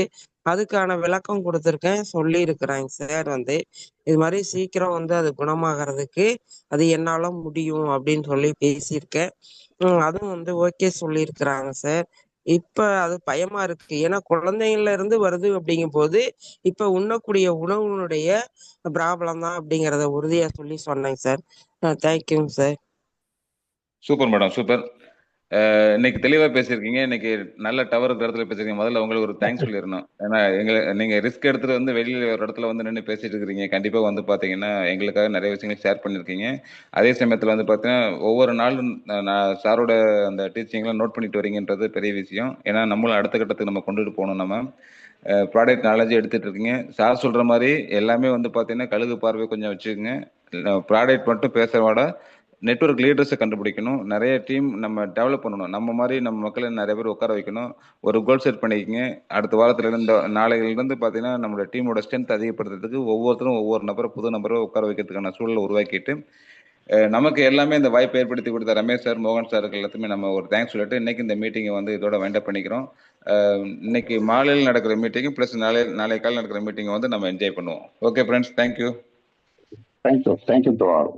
அதுக்கான விளக்கம் கொடுத்துருக்கேன், சொல்லி இருக்கிறாங்க சார். வந்து இது மாதிரி சீக்கிரம் வந்து அது குணமாகறதுக்கு அது என்னால முடியும் அப்படின்னு சொல்லி பேசியிருக்கேன். அதுவும் வந்து ஓகே சொல்லியிருக்கிறாங்க சார். இப்ப அது பயமா இருக்கு. ஏன்னா குழந்தைங்கள்ல இருந்து வருது அப்படிங்கும் போது இப்ப உண்ணக்கூடிய உணவுனுடைய ப்ராப்ளம் தான் அப்படிங்கிறத உறுதியா சொல்லி சொன்னேங்க சார். தேங்க்யூங்க சார்.
Super madam, super. இன்னைக்கு தெளிவா பேசியிருக்கீங்க. இன்னைக்கு நல்ல டவர் இருக்கிற இடத்துல பேசிருக்கீங்க. முதல்ல உங்களுக்கு ஒரு தேங்க்ஸ் சொல்லிடணும். ஏன்னா நீங்க ரிஸ்க் எடுத்துட்டு வந்து வெளியில ஒரு இடத்துல வந்து நின்று பேசிட்டு இருக்கிறீங்க. கண்டிப்பா வந்து பாத்தீங்கன்னா எங்களுக்காக நிறைய விஷயங்கள் ஷேர் பண்ணிருக்கீங்க. அதே சமயத்துல வந்து பாத்தீங்கன்னா ஒவ்வொரு நாளும் நான் சாரோட அந்த டீச்சிங்லாம் நோட் பண்ணிட்டு வரீங்கன்றது பெரிய விஷயம். ஏன்னா நம்மளும் அடுத்த கட்டத்துக்கு நம்ம கொண்டுட்டு போகணும். நம்ம ப்ராடக்ட் நாலேஜ் எடுத்துட்டு இருக்கீங்க. சார் சொல்ற மாதிரி எல்லாமே வந்து பாத்தீங்கன்னா கழுகு பார்வை கொஞ்சம் வச்சுக்கோங்க. ப்ராடக்ட் மட்டும் பேசுறவாட நெட்வொர்க் லீடர்ஸை கண்டுபிடிக்கணும். நிறைய டீம் நம்ம டெவலப் பண்ணணும். நம்ம மாதிரி நம்ம மக்களை நிறைய பேர் உட்கார வைக்கணும். ஒரு கோல் செட் பண்ணிக்கங்க. அடுத்த வாரத்துல இருந்து நாளையிலிருந்து பார்த்தீங்கன்னா நம்மளோட டீமோட ஸ்ட்ரென்த் அதிகப்படுத்துறதுக்கு ஒவ்வொருத்தரும் ஒவ்வொரு நபரை புது நபரை உட்கார வைக்கிறதுக்கான சூழலை உருவாக்கிட்டு நமக்கு எல்லாமே இந்த வாய்ப்பை ஏற்படுத்தி கொடுத்த ரமேஷ் சார், மோகன் சாருக்கு எல்லாத்துமே நம்ம ஒரு தேங்க்ஸ் சொல்லிட்டு இன்னைக்கு இந்த மீட்டிங்கை வந்து இதோட வைண்டப் பண்ணிக்கிறோம். இன்னைக்கு மாலையில் நடக்கிற மீட்டிங் ப்ளஸ் நாளை காலையில் நடக்கிற மீட்டிங்கை வந்து நம்ம என்ஜாய் பண்ணுவோம். Okay friends, thank you.
Thank you to all.